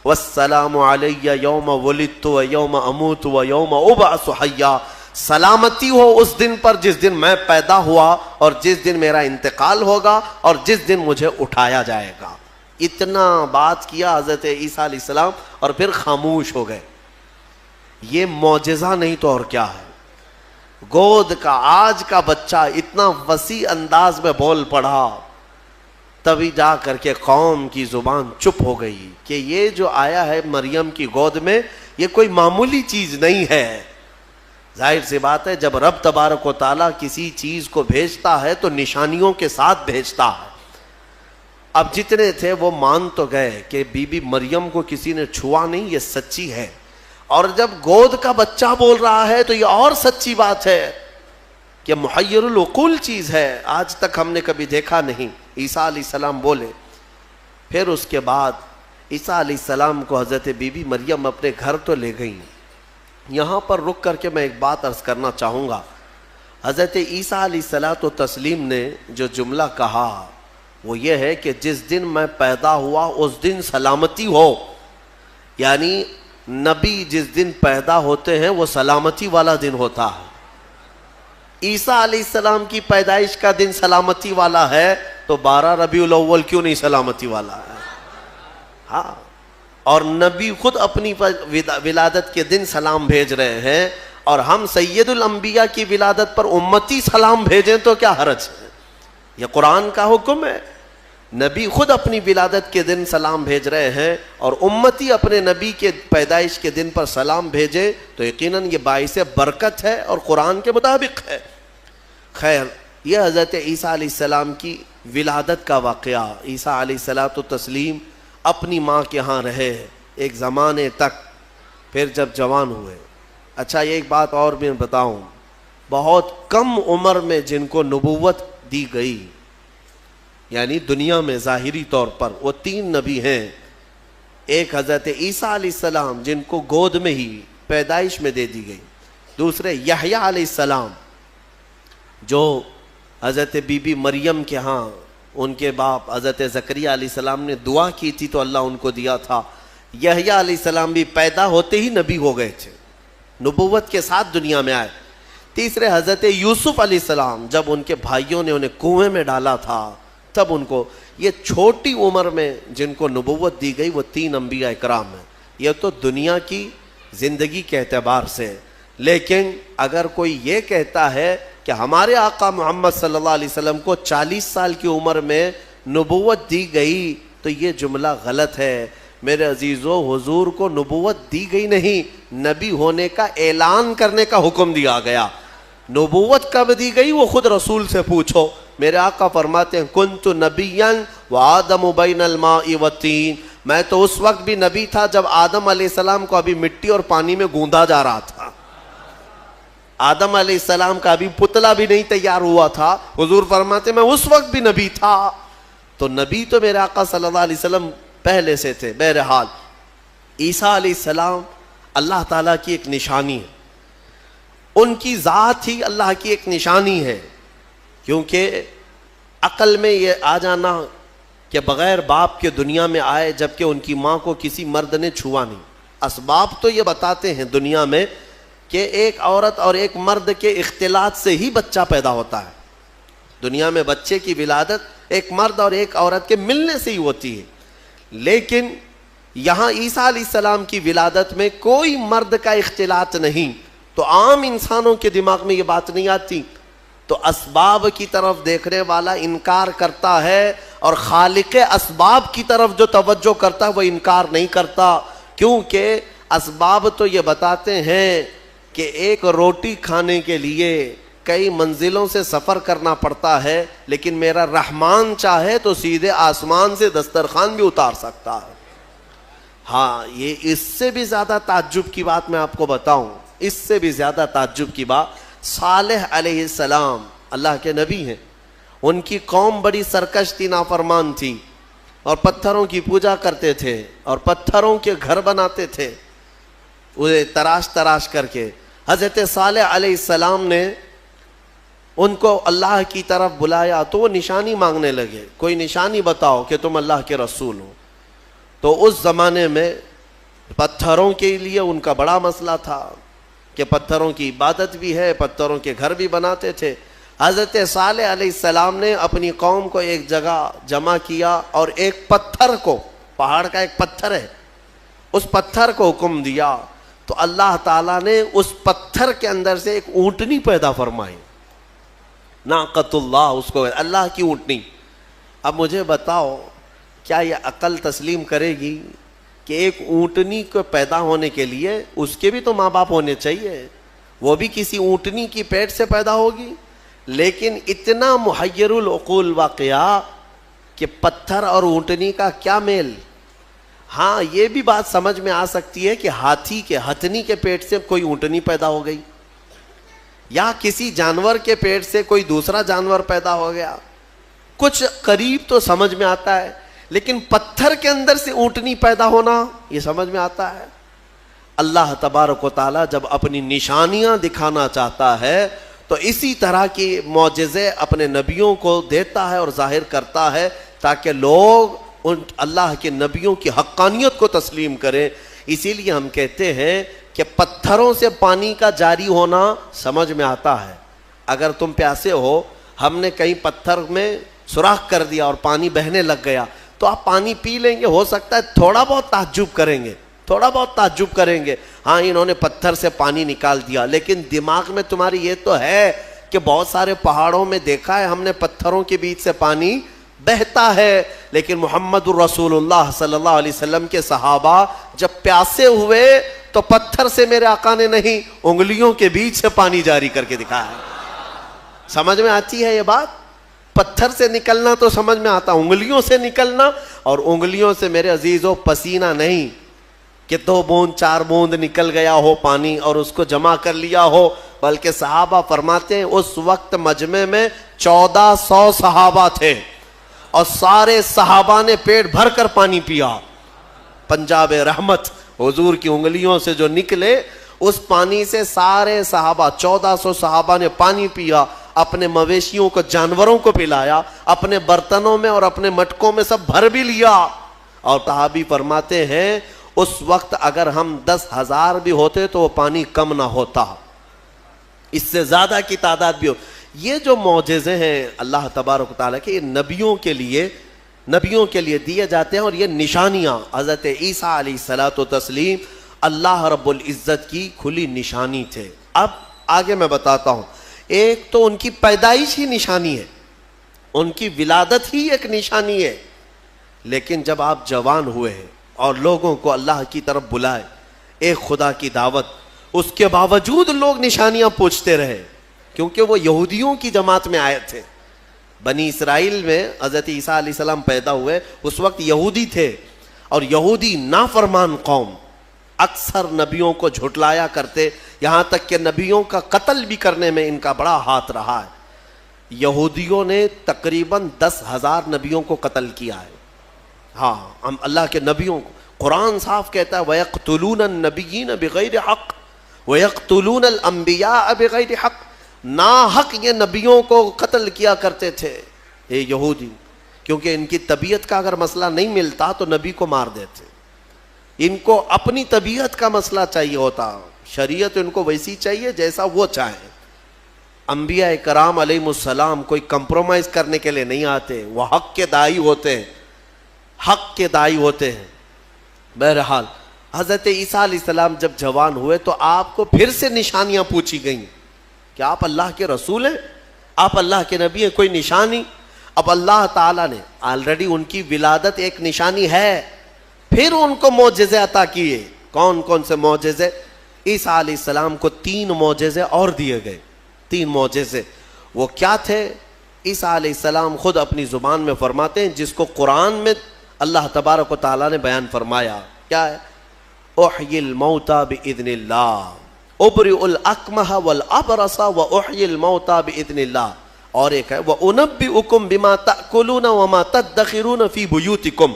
والسلام علی یوم ولدت و یوم اموت و یوم ابعث حیا. سلامتی ہو اس دن پر جس دن میں پیدا ہوا اور جس دن میرا انتقال ہوگا اور جس دن مجھے اٹھایا جائے گا. اتنا بات کیا حضرت عیسیٰ علیہ السلام اور پھر خاموش ہو گئے. یہ معجزہ نہیں تو اور کیا ہے. گود کا آج کا بچہ اتنا وسیع انداز میں بول پڑا، تبھی جا کر کے قوم کی زبان چپ ہو گئی کہ یہ جو آیا ہے مریم کی گود میں یہ کوئی معمولی چیز نہیں ہے. ظاہر سی بات ہے جب رب تبارک و تعالیٰ کسی چیز کو بھیجتا ہے تو نشانیوں کے ساتھ بھیجتا ہے. اب جتنے تھے وہ مان تو گئے کہ بی بی مریم کو کسی نے چھوا نہیں، یہ سچی ہے. اور جب گود کا بچہ بول رہا ہے تو یہ اور سچی بات ہے کہ محیر العقول چیز ہے، آج تک ہم نے کبھی دیکھا نہیں. عیسیٰ علیہ السلام بولے. پھر اس کے بعد عیسیٰ علیہ السلام کو حضرت بی بی مریم اپنے گھر تو لے گئیں. یہاں پر رک کر کے میں ایک بات عرض کرنا چاہوں گا. حضرت عیسیٰ علیہ الصلوۃ والتسلیم نے جو جملہ کہا وہ یہ ہے کہ جس دن میں پیدا ہوا اس دن سلامتی ہو. یعنی نبی جس دن پیدا ہوتے ہیں وہ سلامتی والا دن ہوتا ہے. عیسیٰ علیہ السلام کی پیدائش کا دن سلامتی والا ہے تو 12 ربیع الاول کیوں نہیں سلامتی والا ہے؟ ہاں. اور نبی خود اپنی ولادت کے دن سلام بھیج رہے ہیں اور ہم سید الانبیاء کی ولادت پر امتی سلام بھیجیں تو کیا حرج ہے؟ یہ قرآن کا حکم ہے. نبی خود اپنی ولادت کے دن سلام بھیج رہے ہیں اور امتی اپنے نبی کے پیدائش کے دن پر سلام بھیجے تو یقیناً یہ باعث برکت ہے اور قرآن کے مطابق ہے. خیر، یہ حضرت عیسیٰ علیہ السلام کی ولادت کا واقعہ. عیسیٰ علیہ الصلوۃ والتسلیم اپنی ماں کے ہاں رہے ایک زمانے تک، پھر جب جوان ہوئے. اچھا یہ ایک بات اور بھی بتاؤں، بہت کم عمر میں جن کو نبوت دی گئی یعنی دنیا میں ظاہری طور پر وہ 3 نبی ہیں. ایک حضرت عیسیٰ علیہ السلام جن کو گود میں ہی پیدائش میں دے دی گئی. دوسرے یحییٰ علیہ السلام جو حضرت بی بی مریم کے ہاں ان کے باپ حضرت زکریہ علیہ السلام نے دعا کی تھی تو اللہ ان کو دیا تھا. یحییٰ علیہ السلام بھی پیدا ہوتے ہی نبی ہو گئے تھے، نبوت کے ساتھ دنیا میں آئے. تیسرے حضرت یوسف علیہ السلام جب ان کے بھائیوں نے انہیں کنویں میں ڈالا تھا تب ان کو، یہ چھوٹی عمر میں جن کو نبوت دی گئی وہ 3 انبیاء اکرام ہیں. یہ تو دنیا کی زندگی کے اعتبار سے. لیکن اگر کوئی یہ کہتا ہے کہ ہمارے آقا محمد صلی اللہ علیہ وسلم کو 40 سال کی عمر میں نبوت دی گئی تو یہ جملہ غلط ہے. میرے عزیزو، حضور کو نبوت دی گئی نہیں، نبی ہونے کا اعلان کرنے کا حکم دیا گیا. نبوت کب دی گئی وہ خود رسول سے پوچھو. میرے آقا فرماتے ہیں کنت نبیا وآدم بین الماء والطین، میں تو اس وقت بھی نبی تھا جب آدم علیہ السلام کو ابھی مٹی اور پانی میں گوندا جا رہا تھا. آدم علیہ السلام کا ابھی پتلا بھی نہیں تیار ہوا تھا. حضور فرماتے میں اس وقت بھی نبی تھا. تو نبی تو میرے آقا صلی اللہ علیہ وسلم پہلے سے تھے. بہرحال عیسیٰ علیہ السلام اللہ تعالیٰ کی ایک نشانی ہے، ان کی ذات ہی اللہ کی ایک نشانی ہے. کیونکہ عقل میں یہ آ جانا کہ بغیر باپ کے دنیا میں آئے جبکہ ان کی ماں کو کسی مرد نے چھوا نہیں. اسباب تو یہ بتاتے ہیں دنیا میں کہ ایک عورت اور ایک مرد کے اختلاط سے ہی بچہ پیدا ہوتا ہے. دنیا میں بچے کی ولادت ایک مرد اور ایک عورت کے ملنے سے ہی ہوتی ہے. لیکن یہاں عیسیٰ علیہ السلام کی ولادت میں کوئی مرد کا اختلاط نہیں، تو عام انسانوں کے دماغ میں یہ بات نہیں آتی. تو اسباب کی طرف دیکھنے والا انکار کرتا ہے اور خالق اسباب کی طرف جو توجہ کرتا ہے وہ انکار نہیں کرتا. کیونکہ اسباب تو یہ بتاتے ہیں کہ ایک روٹی کھانے کے لیے کئی منزلوں سے سفر کرنا پڑتا ہے، لیکن میرا رحمان چاہے تو سیدھے آسمان سے دسترخوان بھی اتار سکتا ہے. ہاں، یہ اس سے بھی زیادہ تعجب کی بات میں آپ کو بتاؤں، اس سے بھی زیادہ تعجب کی بات، صالح علیہ السلام اللہ کے نبی ہیں، ان کی قوم بڑی سرکش تھی، نافرمان تھی. اور پتھروں کی پوجا کرتے تھے اور پتھروں کے گھر بناتے تھے انہیں تراش تراش کر کے. حضرت صالح علیہ السلام نے ان کو اللہ کی طرف بلایا تو وہ نشانی مانگنے لگے, کوئی نشانی بتاؤ کہ تم اللہ کے رسول ہو. تو اس زمانے میں پتھروں کے لیے ان کا بڑا مسئلہ تھا کہ پتھروں کی عبادت بھی ہے, پتھروں کے گھر بھی بناتے تھے. حضرت صالح علیہ السلام نے اپنی قوم کو ایک جگہ جمع کیا اور ایک پتھر کو, پہاڑ کا ایک پتھر ہے, اس پتھر کو حکم دیا تو اللہ تعالیٰ نے اس پتھر کے اندر سے ایک اونٹنی پیدا فرمائی. ناقۃ اللہ, اس کو اللہ کی اونٹنی. اب مجھے بتاؤ کیا یہ عقل تسلیم کرے گی کہ ایک اونٹنی کو پیدا ہونے کے لیے اس کے بھی تو ماں باپ ہونے چاہیے, وہ بھی کسی اونٹنی کی پیٹ سے پیدا ہوگی؟ لیکن اتنا محیر العقول واقعہ کہ پتھر اور اونٹنی کا کیا میل. ہاں یہ بھی بات سمجھ میں آ سکتی ہے کہ ہتھنی کے پیٹ سے کوئی اونٹنی پیدا ہو گئی, یا کسی جانور کے پیٹ سے کوئی دوسرا جانور پیدا ہو گیا, کچھ قریب تو سمجھ میں آتا ہے. لیکن پتھر کے اندر سے اونٹنی پیدا ہونا یہ سمجھ میں آتا ہے؟ اللہ تبارک و تعالیٰ جب اپنی نشانیاں دکھانا چاہتا ہے تو اسی طرح کی معجزے اپنے نبیوں کو دیتا ہے اور ظاہر کرتا ہے تاکہ لوگ ان اللہ کے نبیوں کی حقانیت کو تسلیم کریں. اسی لیے ہم کہتے ہیں کہ پتھروں سے پانی کا جاری ہونا سمجھ میں آتا ہے. اگر تم پیاسے ہو, ہم نے کہیں پتھر میں سوراخ کر دیا اور پانی بہنے لگ گیا تو آپ پانی پی لیں گے, ہو سکتا ہے تھوڑا بہت تعجب کریں گے, تھوڑا بہت تعجب کریں گے, ہاں انہوں نے پتھر سے پانی نکال دیا. لیکن دماغ میں تمہاری یہ تو ہے کہ بہت سارے پہاڑوں میں دیکھا ہے ہم نے پتھروں کے بیچ سے پانی بہتا ہے. لیکن محمد الرسول اللہ صلی اللہ علیہ وسلم کے صحابہ جب پیاسے ہوئے تو پتھر سے میرے آقا نے نہیں, انگلیوں کے بیچ سے پانی جاری کر کے دکھایا. سمجھ میں آتی ہے یہ بات؟ پتھر سے نکلنا تو سمجھ میں آتا, انگلیوں سے نکلنا, اور انگلیوں سے میرے عزیزو پسینہ نہیں کہ 2 بوند 4 بوند نکل گیا ہو پانی اور اس کو جمع کر لیا ہو, بلکہ صحابہ فرماتے ہیں اس وقت مجمع میں 1400 صحابہ تھے اور سارے صحابہ نے پیٹ بھر کر پانی پیا. پنجاب رحمت حضور کی انگلیوں سے جو نکلے اس پانی سے سارے صحابہ 1400 صحابہ نے پانی پیا, اپنے مویشیوں کو جانوروں کو پلایا, اپنے برتنوں میں اور اپنے مٹکوں میں سب بھر بھی لیا. اور صحابی فرماتے ہیں اس وقت اگر ہم 10,000 بھی ہوتے تو وہ پانی کم نہ ہوتا, اس سے زیادہ کی تعداد بھی ہو. یہ جو معجزے ہیں اللہ تبارک و تعالیٰ کے, یہ نبیوں کے لیے دیے جاتے ہیں. اور یہ نشانیاں حضرت عیسیٰ علیہ الصلوۃ والتسلیم اللہ رب العزت کی کھلی نشانی تھے. اب آگے میں بتاتا ہوں. ایک تو ان کی پیدائش ہی نشانی ہے, ان کی ولادت ہی ایک نشانی ہے. لیکن جب آپ جوان ہوئے ہیں اور لوگوں کو اللہ کی طرف بلائے, ایک خدا کی دعوت, اس کے باوجود لوگ نشانیاں پوچھتے رہے کیونکہ وہ یہودیوں کی جماعت میں آئے تھے. بنی اسرائیل میں حضرت عیسیٰ علیہ السلام پیدا ہوئے, اس وقت یہودی تھے, اور یہودی نافرمان قوم اکثر نبیوں کو جھٹلایا کرتے, یہاں تک کہ نبیوں کا قتل بھی کرنے میں ان کا بڑا ہاتھ رہا ہے. یہودیوں نے تقریباً 10,000 نبیوں کو قتل کیا ہے. ہاں, ہم اللہ کے نبیوں کو, قرآن صاف کہتا ہے وَيَقْتُلُونَ النَّبِيِّينَ بِغَيْرِ حَقٍّ وَيَقْتُلُونَ الْأَنْبِيَاءَ بِغَيْرِ حَقٍّ. ناحق یہ نبیوں کو قتل کیا کرتے تھے یہ یہودی, کیونکہ ان کی طبیعت کا اگر مسئلہ نہیں ملتا تو نبی کو مار دیتے. ان کو اپنی طبیعت کا مسئلہ چاہیے ہوتا, شریعت ان کو ویسی چاہیے جیسا وہ چاہیں. انبیاء کرام علیہ السلام کوئی کمپرومائز کرنے کے لیے نہیں آتے, وہ حق کے داعی ہوتے ہیں, حق کے داعی ہوتے ہیں. بہرحال حضرت عیسیٰ علیہ السلام جب جوان ہوئے تو آپ کو پھر سے نشانیاں پوچھی گئیں کہ آپ اللہ کے رسول ہیں, آپ اللہ کے نبی ہیں, کوئی نشانی. اب اللہ تعالیٰ نے آلریڈی ان کی ولادت ایک نشانی ہے, پھر ان کو معجزے عطا کیے. کون کون سے معجزے؟ عیسیٰ علیہ السلام کو 3 معجزے اور دیے گئے. 3 معجزے وہ کیا تھے؟ عیسیٰ علیہ السلام خود اپنی زبان میں فرماتے ہیں, جس کو قرآن میں اللہ تبارک و تعالیٰ نے بیان فرمایا. کیا ہے؟ احیی الموتى باذن اللہ ابرئ الاکمہ والابرص واحیی الموتى باذن اللہ. اور ایک ہے وَأُنَبِّئُكُمْ بِمَا تَأْكُلُونَ وَمَا تَدَّخِرُونَ فِي بُيُوتِكُمْ.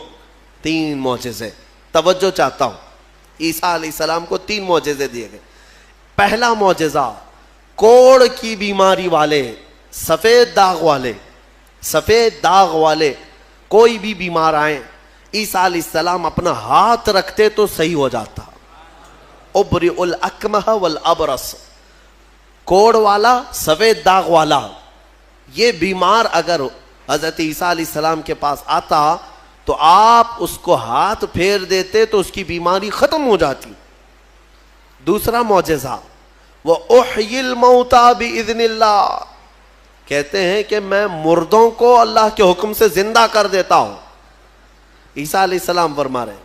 3 معجزے. توجہ چاہتا ہوں, عیسیٰ علیہ السلام کو 3 معجزے دیے گئے. پہلا معجزہ, کوڑ کی بیماری والے, سفید داغ والے کوئی بھی بیمار آئیں, عیسیٰ علیہ السلام اپنا ہاتھ رکھتے تو صحیح ہو جاتا. ابرئ الاکمہ والابرص, کوڑ والا, سفید داغ والا, یہ بیمار اگر حضرت عیسیٰ علیہ السلام کے پاس آتا تو آپ اس کو ہاتھ پھیر دیتے تو اس کی بیماری ختم ہو جاتی. دوسرا معجزہ, وَأُحْيِي الْمَوْتَى بِإِذْنِ اللَّهِ, کہتے ہیں کہ میں مردوں کو اللہ کے حکم سے زندہ کر دیتا ہوں. عیسیٰ علیہ السلام فرما رہے ہیں.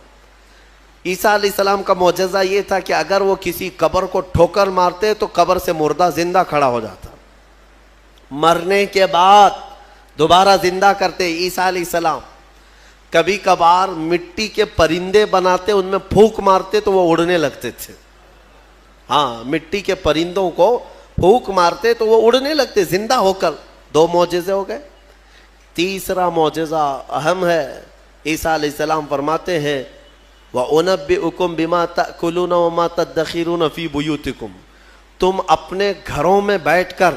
عیسیٰ علیہ السلام کا معجزہ یہ تھا کہ اگر وہ کسی قبر کو ٹھوکر مارتے تو قبر سے مردہ زندہ کھڑا ہو جاتا, مرنے کے بعد دوبارہ زندہ کرتے عیسیٰ علیہ السلام. کبھی کبھار مٹی کے پرندے بناتے, ان میں پھونک مارتے تو وہ اڑنے لگتے تھے. ہاں, مٹی کے پرندوں کو پھونک مارتے تو وہ اڑنے لگتے زندہ ہو کر. 2 معجزے ہو گئے. تیسرا معجزہ اہم ہے. عیسیٰ علیہ السلام فرماتے ہیں وَأُنَبِّئُكُمْ بِمَا تَأْكُلُونَ وَمَا تَدَّخِرُونَ فِي بُيُوتِكُمْ, تم اپنے گھروں میں بیٹھ کر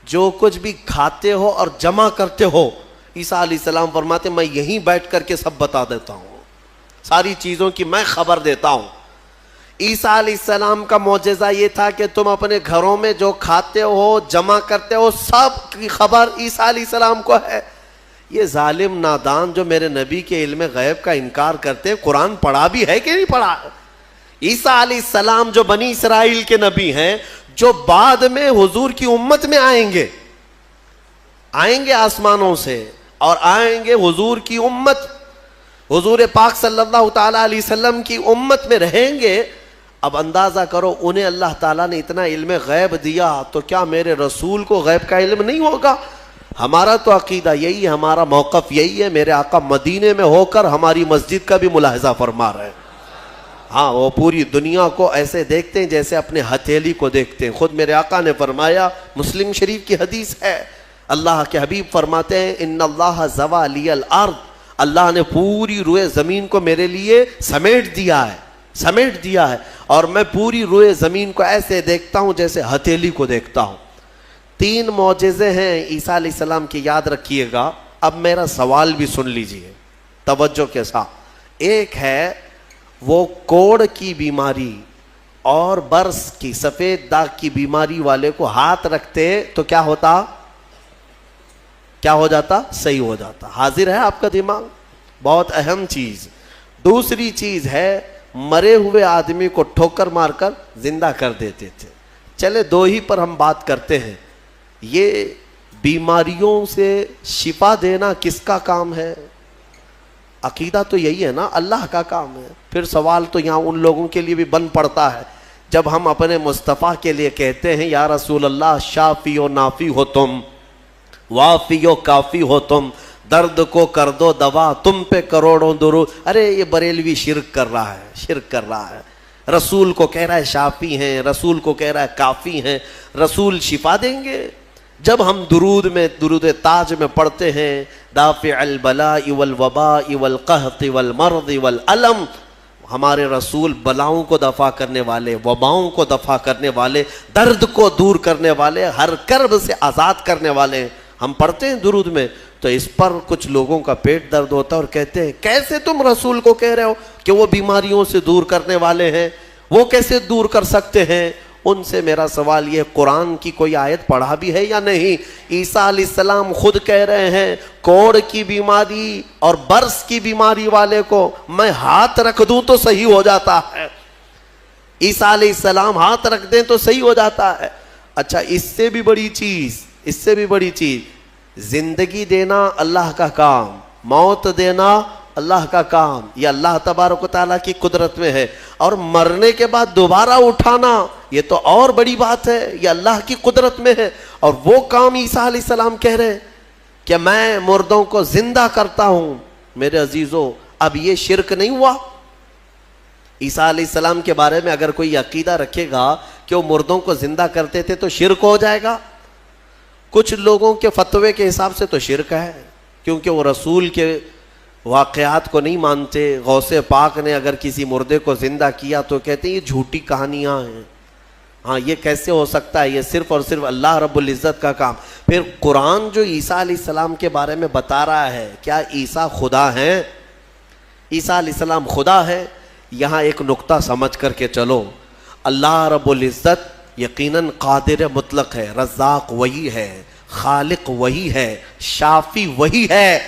جو کچھ بھی کھاتے ہو اور جمع کرتے ہو, عیسیٰ علیہ السلام فرماتے میں یہیں بیٹھ کر کے سب بتا دیتا ہوں, ساری چیزوں کی میں خبر دیتا ہوں. عیسیٰ علیہ السلام کا معجزہ یہ تھا کہ تم اپنے گھروں میں جو کھاتے ہو, جمع کرتے ہو, سب کی خبر عیسیٰ علیہ السلام کو ہے. یہ ظالم نادان جو میرے نبی کے علم غیب کا انکار کرتے ہیں, قرآن پڑھا بھی ہے کہ نہیں پڑھا؟ عیسیٰ علیہ السلام جو بنی اسرائیل کے نبی ہیں, جو بعد میں حضور کی امت میں آئیں گے آسمانوں سے, اور آئیں گے حضور کی امت, حضور پاک صلی اللہ تعالیٰ علیہ وسلم کی امت میں رہیں گے. اب اندازہ کرو, انہیں اللہ تعالیٰ نے اتنا علم غیب دیا تو کیا میرے رسول کو غیب کا علم نہیں ہوگا؟ ہمارا تو عقیدہ یہی ہے, ہمارا موقف یہی ہے. میرے آقا مدینے میں ہو کر ہماری مسجد کا بھی ملاحظہ فرما رہے ہیں. ہاں, وہ پوری دنیا کو ایسے دیکھتے ہیں جیسے اپنے ہتھیلی کو دیکھتے ہیں. خود میرے آقا نے فرمایا, مسلم شریف کی حدیث ہے, اللہ کے حبیب فرماتے ہیں ان اللہ زوى لی الارض, اللہ نے پوری روئے زمین کو میرے لیے سمیٹ دیا ہے, اور میں پوری روئے زمین کو ایسے دیکھتا ہوں جیسے ہتھیلی کو دیکھتا ہوں. 3 معجزے ہیں عیسیٰ علیہ السلام کی, یاد رکھیے گا. اب میرا سوال بھی سن لیجئے توجہ کے ساتھ. ایک ہے وہ کوڑ کی بیماری اور برس کی, سفید داغ کی بیماری والے کو ہاتھ رکھتے تو کیا ہو جاتا؟ صحیح ہو جاتا. حاضر ہے آپ کا دماغ؟ بہت اہم چیز. دوسری چیز ہے مرے ہوئے آدمی کو ٹھوکر مار کر زندہ کر دیتے تھے. چلے 2 ہی پر ہم بات کرتے ہیں. یہ بیماریوں سے شفا دینا کس کا کام ہے؟ عقیدہ تو یہی ہے نا, اللہ کا کام ہے. پھر سوال تو یہاں ان لوگوں کے لیے بھی بن پڑتا ہے جب ہم اپنے مصطفیٰ کے لیے کہتے ہیں یا رسول اللہ شافی و نافی ہو تم, وافی و کافی ہو تم, درد کو کر دو دوا, تم پہ کروڑوں درود. ارے یہ بریلوی شرک کر رہا ہے. رسول کو کہہ رہا ہے شافی ہیں, رسول کو کہہ رہا ہے کافی ہیں. رسول شفا دیں گے؟ جب ہم درود تاج میں پڑھتے ہیں دافع البلاء والوباء والقحط والمرض والالم, ہمارے رسول بلاؤں کو دفع کرنے والے, وباؤں کو دفع کرنے والے, درد کو دور کرنے والے, ہر کرب سے آزاد کرنے والے. ہم پڑھتے ہیں درود میں, تو اس پر کچھ لوگوں کا پیٹ درد ہوتا ہے اور کہتے ہیں کیسے تم رسول کو کہہ رہے ہو کہ وہ بیماریوں سے دور کرنے والے ہیں, وہ کیسے دور کر سکتے ہیں؟ ان سے میرا سوال یہ, قرآن کی کوئی آیت پڑھا بھی ہے یا نہیں؟ عیسیٰ علیہ السلام خود کہہ رہے ہیں کوڑ کی بیماری اور برس کی بیماری والے کو میں ہاتھ رکھ دوں تو صحیح ہو جاتا ہے. عیسیٰ علیہ السلام ہاتھ رکھ دیں تو صحیح ہو جاتا ہے. اچھا, اس سے بھی بڑی چیز, زندگی دینا اللہ کا کام, موت دینا اللہ کا کام, یہ اللہ تبارک و تعالیٰ کی قدرت میں ہے. اور مرنے کے بعد دوبارہ اٹھانا یہ تو اور بڑی بات ہے, یہ اللہ کی قدرت میں ہے. اور وہ کام عیسیٰ علیہ السلام کہہ رہے ہیں کہ میں مردوں کو زندہ کرتا ہوں. میرے عزیزو, اب یہ شرک نہیں ہوا؟ عیسیٰ علیہ السلام کے بارے میں اگر کوئی عقیدہ رکھے گا کہ وہ مردوں کو زندہ کرتے تھے تو شرک ہو جائے گا. کچھ لوگوں کے فتوے کے حساب سے تو شرک ہے، کیونکہ وہ رسول کے واقعات کو نہیں مانتے. غوث پاک نے اگر کسی مردے کو زندہ کیا تو کہتے ہیں یہ جھوٹی کہانیاں ہیں. ہاں یہ کیسے ہو سکتا ہے، یہ صرف اور صرف اللہ رب العزت کا کام. پھر قرآن جو عیسیٰ علیہ السلام کے بارے میں بتا رہا ہے، کیا عیسیٰ خدا ہیں؟ عیسیٰ علیہ السلام خدا ہے؟ یہاں ایک نقطہ سمجھ کر کے چلو. اللہ رب العزت یقیناً قادر مطلق ہے، رزاق وہی ہے، خالق وہی ہے، شافی وہی ہے.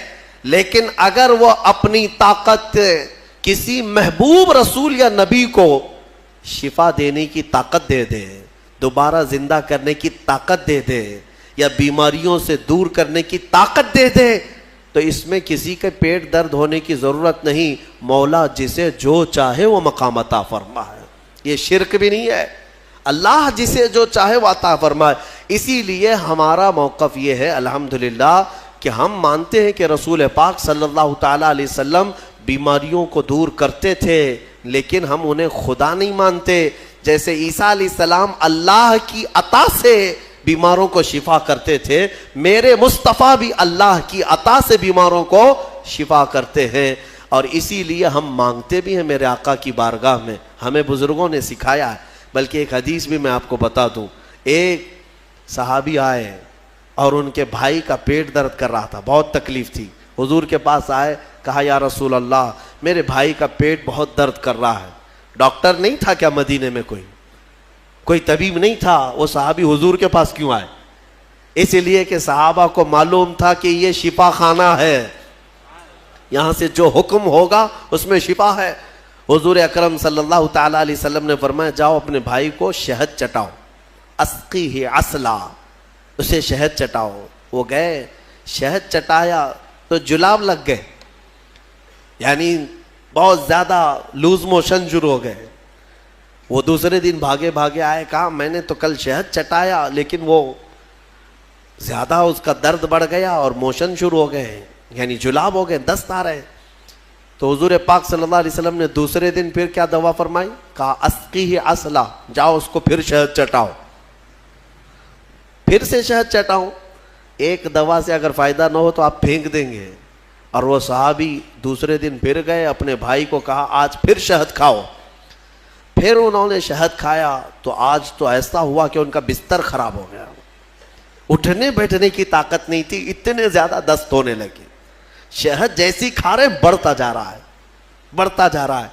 لیکن اگر وہ اپنی طاقت کسی محبوب رسول یا نبی کو شفا دینے کی طاقت دے دے، دوبارہ زندہ کرنے کی طاقت دے دے، یا بیماریوں سے دور کرنے کی طاقت دے دے، تو اس میں کسی کے پیٹ درد ہونے کی ضرورت نہیں. مولا جسے جو چاہے وہ مقام عطا فرمائے. یہ شرک بھی نہیں ہے. اللہ جسے جو چاہے وہ عطا فرمائے. اسی لیے ہمارا موقف یہ ہے الحمدللہ کہ ہم مانتے ہیں کہ رسول پاک صلی اللہ تعالیٰ علیہ وسلم بیماریوں کو دور کرتے تھے، لیکن ہم انہیں خدا نہیں مانتے. جیسے عیسیٰ علیہ السلام اللہ کی عطا سے بیماروں کو شفا کرتے تھے، میرے مصطفیٰ بھی اللہ کی عطا سے بیماروں کو شفا کرتے ہیں. اور اسی لیے ہم مانگتے بھی ہیں میرے آقا کی بارگاہ میں. ہمیں بزرگوں نے سکھایا ہے. بلکہ ایک حدیث بھی میں آپ کو بتا دوں. ایک صحابی آئے اور ان کے بھائی کا پیٹ درد کر رہا تھا، بہت تکلیف تھی. حضور کے پاس آئے، کہا یا رسول اللہ میرے بھائی کا پیٹ بہت درد کر رہا ہے. ڈاکٹر نہیں تھا کیا مدینے میں؟ کوئی طبیب نہیں تھا. وہ صحابی حضور کے پاس کیوں آئے؟ اس لیے کہ صحابہ کو معلوم تھا کہ یہ شفا خانہ ہے، یہاں سے جو حکم ہوگا اس میں شفا ہے. حضور اکرم صلی اللہ تعالیٰ علیہ وسلم نے فرمایا جاؤ اپنے بھائی کو شہد چٹاؤ، اسقیہ عسلا، اسے شہد چٹاؤ. وہ گئے، شہد چٹایا تو جلاب لگ گئے، یعنی بہت زیادہ لوز موشن شروع ہو گئے. وہ دوسرے دن بھاگے آئے، کہا میں نے تو کل شہد چٹایا لیکن وہ زیادہ اس کا درد بڑھ گیا اور موشن شروع ہو گئے، یعنی جلاب ہو گئے، دست آ رہے. تو حضور پاک صلی اللہ علیہ وسلم نے دوسرے دن پھر کیا دوا فرمائی؟ کہا اسقیہ عسلا، جاؤ اس کو پھر شہد چٹاؤ. پھر سے شہد چٹاؤ. ایک دوا سے اگر فائدہ نہ ہو تو آپ پھینک دیں گے. اور وہ صحابی دوسرے دن پھر گئے، اپنے بھائی کو کہا آج پھر شہد کھاؤ. پھر انہوں نے شہد کھایا تو آج تو ایسا ہوا کہ ان کا بستر خراب ہو گیا، اٹھنے بیٹھنے کی طاقت نہیں تھی، اتنے زیادہ دست ہونے لگے. شہد جیسی کھا رہے بڑھتا جا رہا ہے.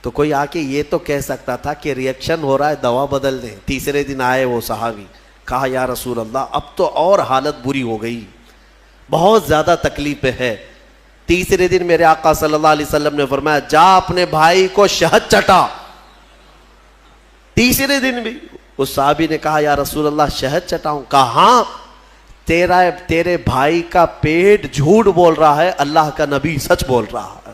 تو کوئی آ کے یہ تو کہہ سکتا تھا کہ ریئیکشن ہو رہا ہے، دوا بدل دیں. تیسرے دن آئے وہ صحابی، کہا یا رسول اللہ اب تو اور حالت بری ہو گئی، بہت زیادہ تکلیف ہے. تیسرے دن میرے آقا صلی اللہ علیہ وسلم نے فرمایا جا اپنے بھائی کو شہد چٹا. تیسرے دن بھی اس صحابی نے کہا یا رسول اللہ شہد چٹاؤں؟ کہا ہاں، تیرے بھائی کا پیٹ جھوٹ بول رہا ہے، اللہ کا نبی سچ بول رہا ہے.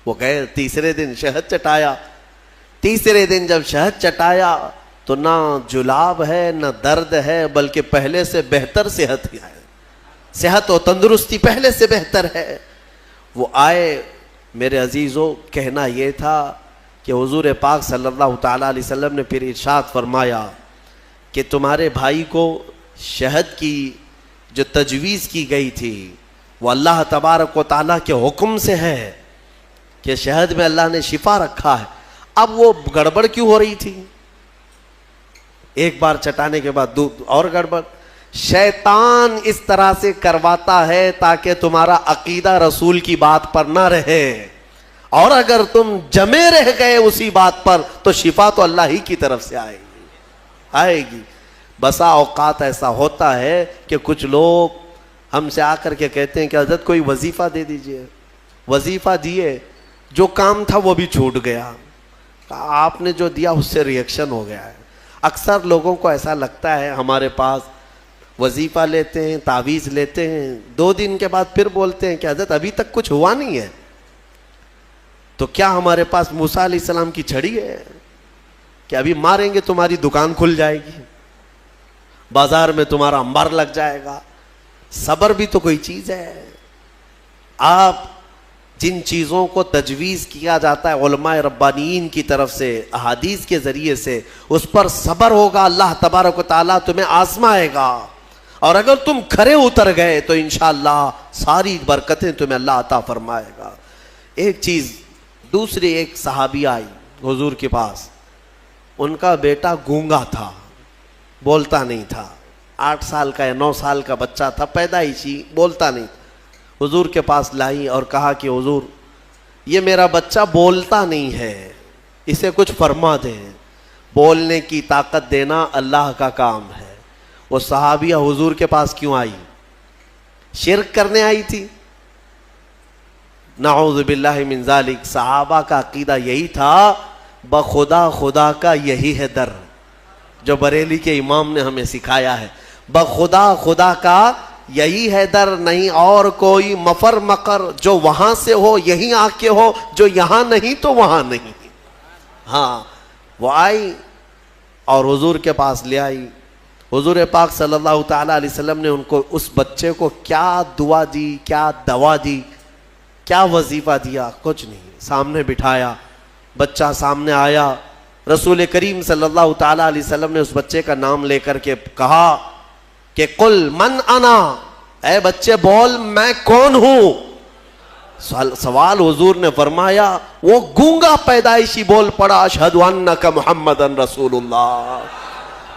وہ گئے تیسرے دن شہد چٹایا. تیسرے دن جب شہد چٹایا تو نہ جلاب ہے نہ درد ہے، بلکہ پہلے سے بہتر صحت ہے، صحت و تندرستی پہلے سے بہتر ہے. وہ آئے میرے عزیزوں، کہنا یہ تھا کہ حضور پاک صلی اللہ تعالیٰ علیہ وسلم نے پھر ارشاد فرمایا کہ تمہارے بھائی کو شہد کی جو تجویز کی گئی تھی وہ اللہ تبارک و تعالیٰ کے حکم سے ہے کہ شہد میں اللہ نے شفا رکھا ہے. اب وہ گڑبڑ کیوں ہو رہی تھی؟ ایک بار چٹانے کے بعد اور گڑبڑ. شیطان اس طرح سے کرواتا ہے تاکہ تمہارا عقیدہ رسول کی بات پر نہ رہے، اور اگر تم جمے رہ گئے اسی بات پر تو شفا تو اللہ ہی کی طرف سے آئے گی. بسا اوقات ایسا ہوتا ہے کہ کچھ لوگ ہم سے آ کر کے کہتے ہیں کہ حضرت کوئی وظیفہ دے دیجئے. وظیفہ دیے، جو کام تھا وہ بھی چھوٹ گیا. آپ نے جو دیا اس سے ریئیکشن ہو گیا ہے. اکثر لوگوں کو ایسا لگتا ہے ہمارے پاس وظیفہ لیتے ہیں، تعویذ لیتے ہیں، 2 دن کے بعد پھر بولتے ہیں کہ حضرت ابھی تک کچھ ہوا نہیں ہے. تو کیا ہمارے پاس موسیٰ علیہ السلام کی چھڑی ہے کہ ابھی ماریں گے تمہاری دکان کھل جائے گی، بازار میں تمہارا انبار لگ جائے گا؟ صبر بھی تو کوئی چیز ہے. آپ جن چیزوں کو تجویز کیا جاتا ہے علماء ربانیین کی طرف سے احادیث کے ذریعے سے، اس پر صبر ہوگا، اللہ تبارک و تعالیٰ تمہیں آزمائے گا، اور اگر تم کھرے اتر گئے تو انشاءاللہ ساری برکتیں تمہیں اللہ عطا فرمائے گا۔ ایک چیز دوسری، ایک صحابی آئی حضور کے پاس، ان کا بیٹا گونگا تھا، بولتا نہیں تھا، 8 سال کا یا 9 سال کا بچہ تھا، پیدائشی، بولتا نہیں تھا۔ حضور کے پاس لائی اور کہا کہ حضور یہ میرا بچہ بولتا نہیں ہے، اسے کچھ فرما دیں، بولنے کی طاقت دینا اللہ کا کام ہے۔ وہ صحابیہ حضور کے پاس کیوں آئی؟ شرک کرنے آئی تھی؟ نعوذ باللہ من ذالک۔ صحابہ کا عقیدہ یہی تھا، بخدا خدا کا یہی ہے در، جو بریلی کے امام نے ہمیں سکھایا ہے، بخدا خدا کا یہی ہے در، نہیں اور کوئی مفر مقر، جو وہاں سے ہو یہیں آ کے ہو، جو یہاں نہیں تو وہاں نہیں۔ ہاں وہ آئی اور حضور کے پاس لے آئی۔ حضور پاک صلی اللہ تعالیٰ علیہ وسلم نے ان کو، اس بچے کو کیا دعا دی، کیا دوا دی، کیا وظیفہ دیا؟ کچھ نہیں، سامنے بٹھایا، بچہ سامنے آیا، رسول کریم صلی اللہ تعالیٰ علیہ وسلم نے اس بچے کا نام لے کر کے کہا کہ قل من انا، اے بچے بول میں کون ہوں۔ سوال حضور نے فرمایا، وہ گونگا پیدائشی بول پڑا، اشہد انک محمد رسول اللہ،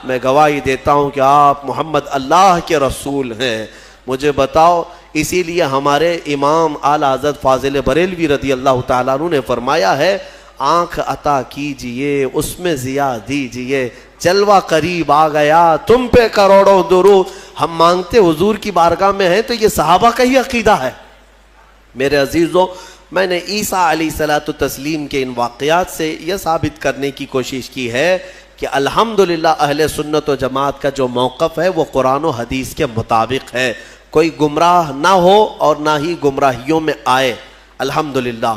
میں گواہی دیتا ہوں کہ آپ محمد اللہ کے رسول ہیں، مجھے بتاؤ۔ اسی لیے ہمارے امام اعلیٰ حضرت فاضل بریلوی رضی اللہ تعالیٰ عنہ نے فرمایا ہے، آنکھ عطا کیجئے اس میں ضیاء دیجئے، جلوہ قریب آ گیا تم پہ کروڑوں درود۔ ہم مانگتے حضور کی بارگاہ میں ہیں تو یہ صحابہ کا ہی عقیدہ ہے۔ میرے عزیزوں، میں نے عیسیٰ علیہ الصلوۃ والتسلیم کے ان واقعات سے یہ ثابت کرنے کی کوشش کی ہے کہ الحمدللہ اہل سنت و جماعت کا جو موقف ہے وہ قرآن و حدیث کے مطابق ہے، کوئی گمراہ نہ ہو اور نہ ہی گمراہیوں میں آئے، الحمدللہ۔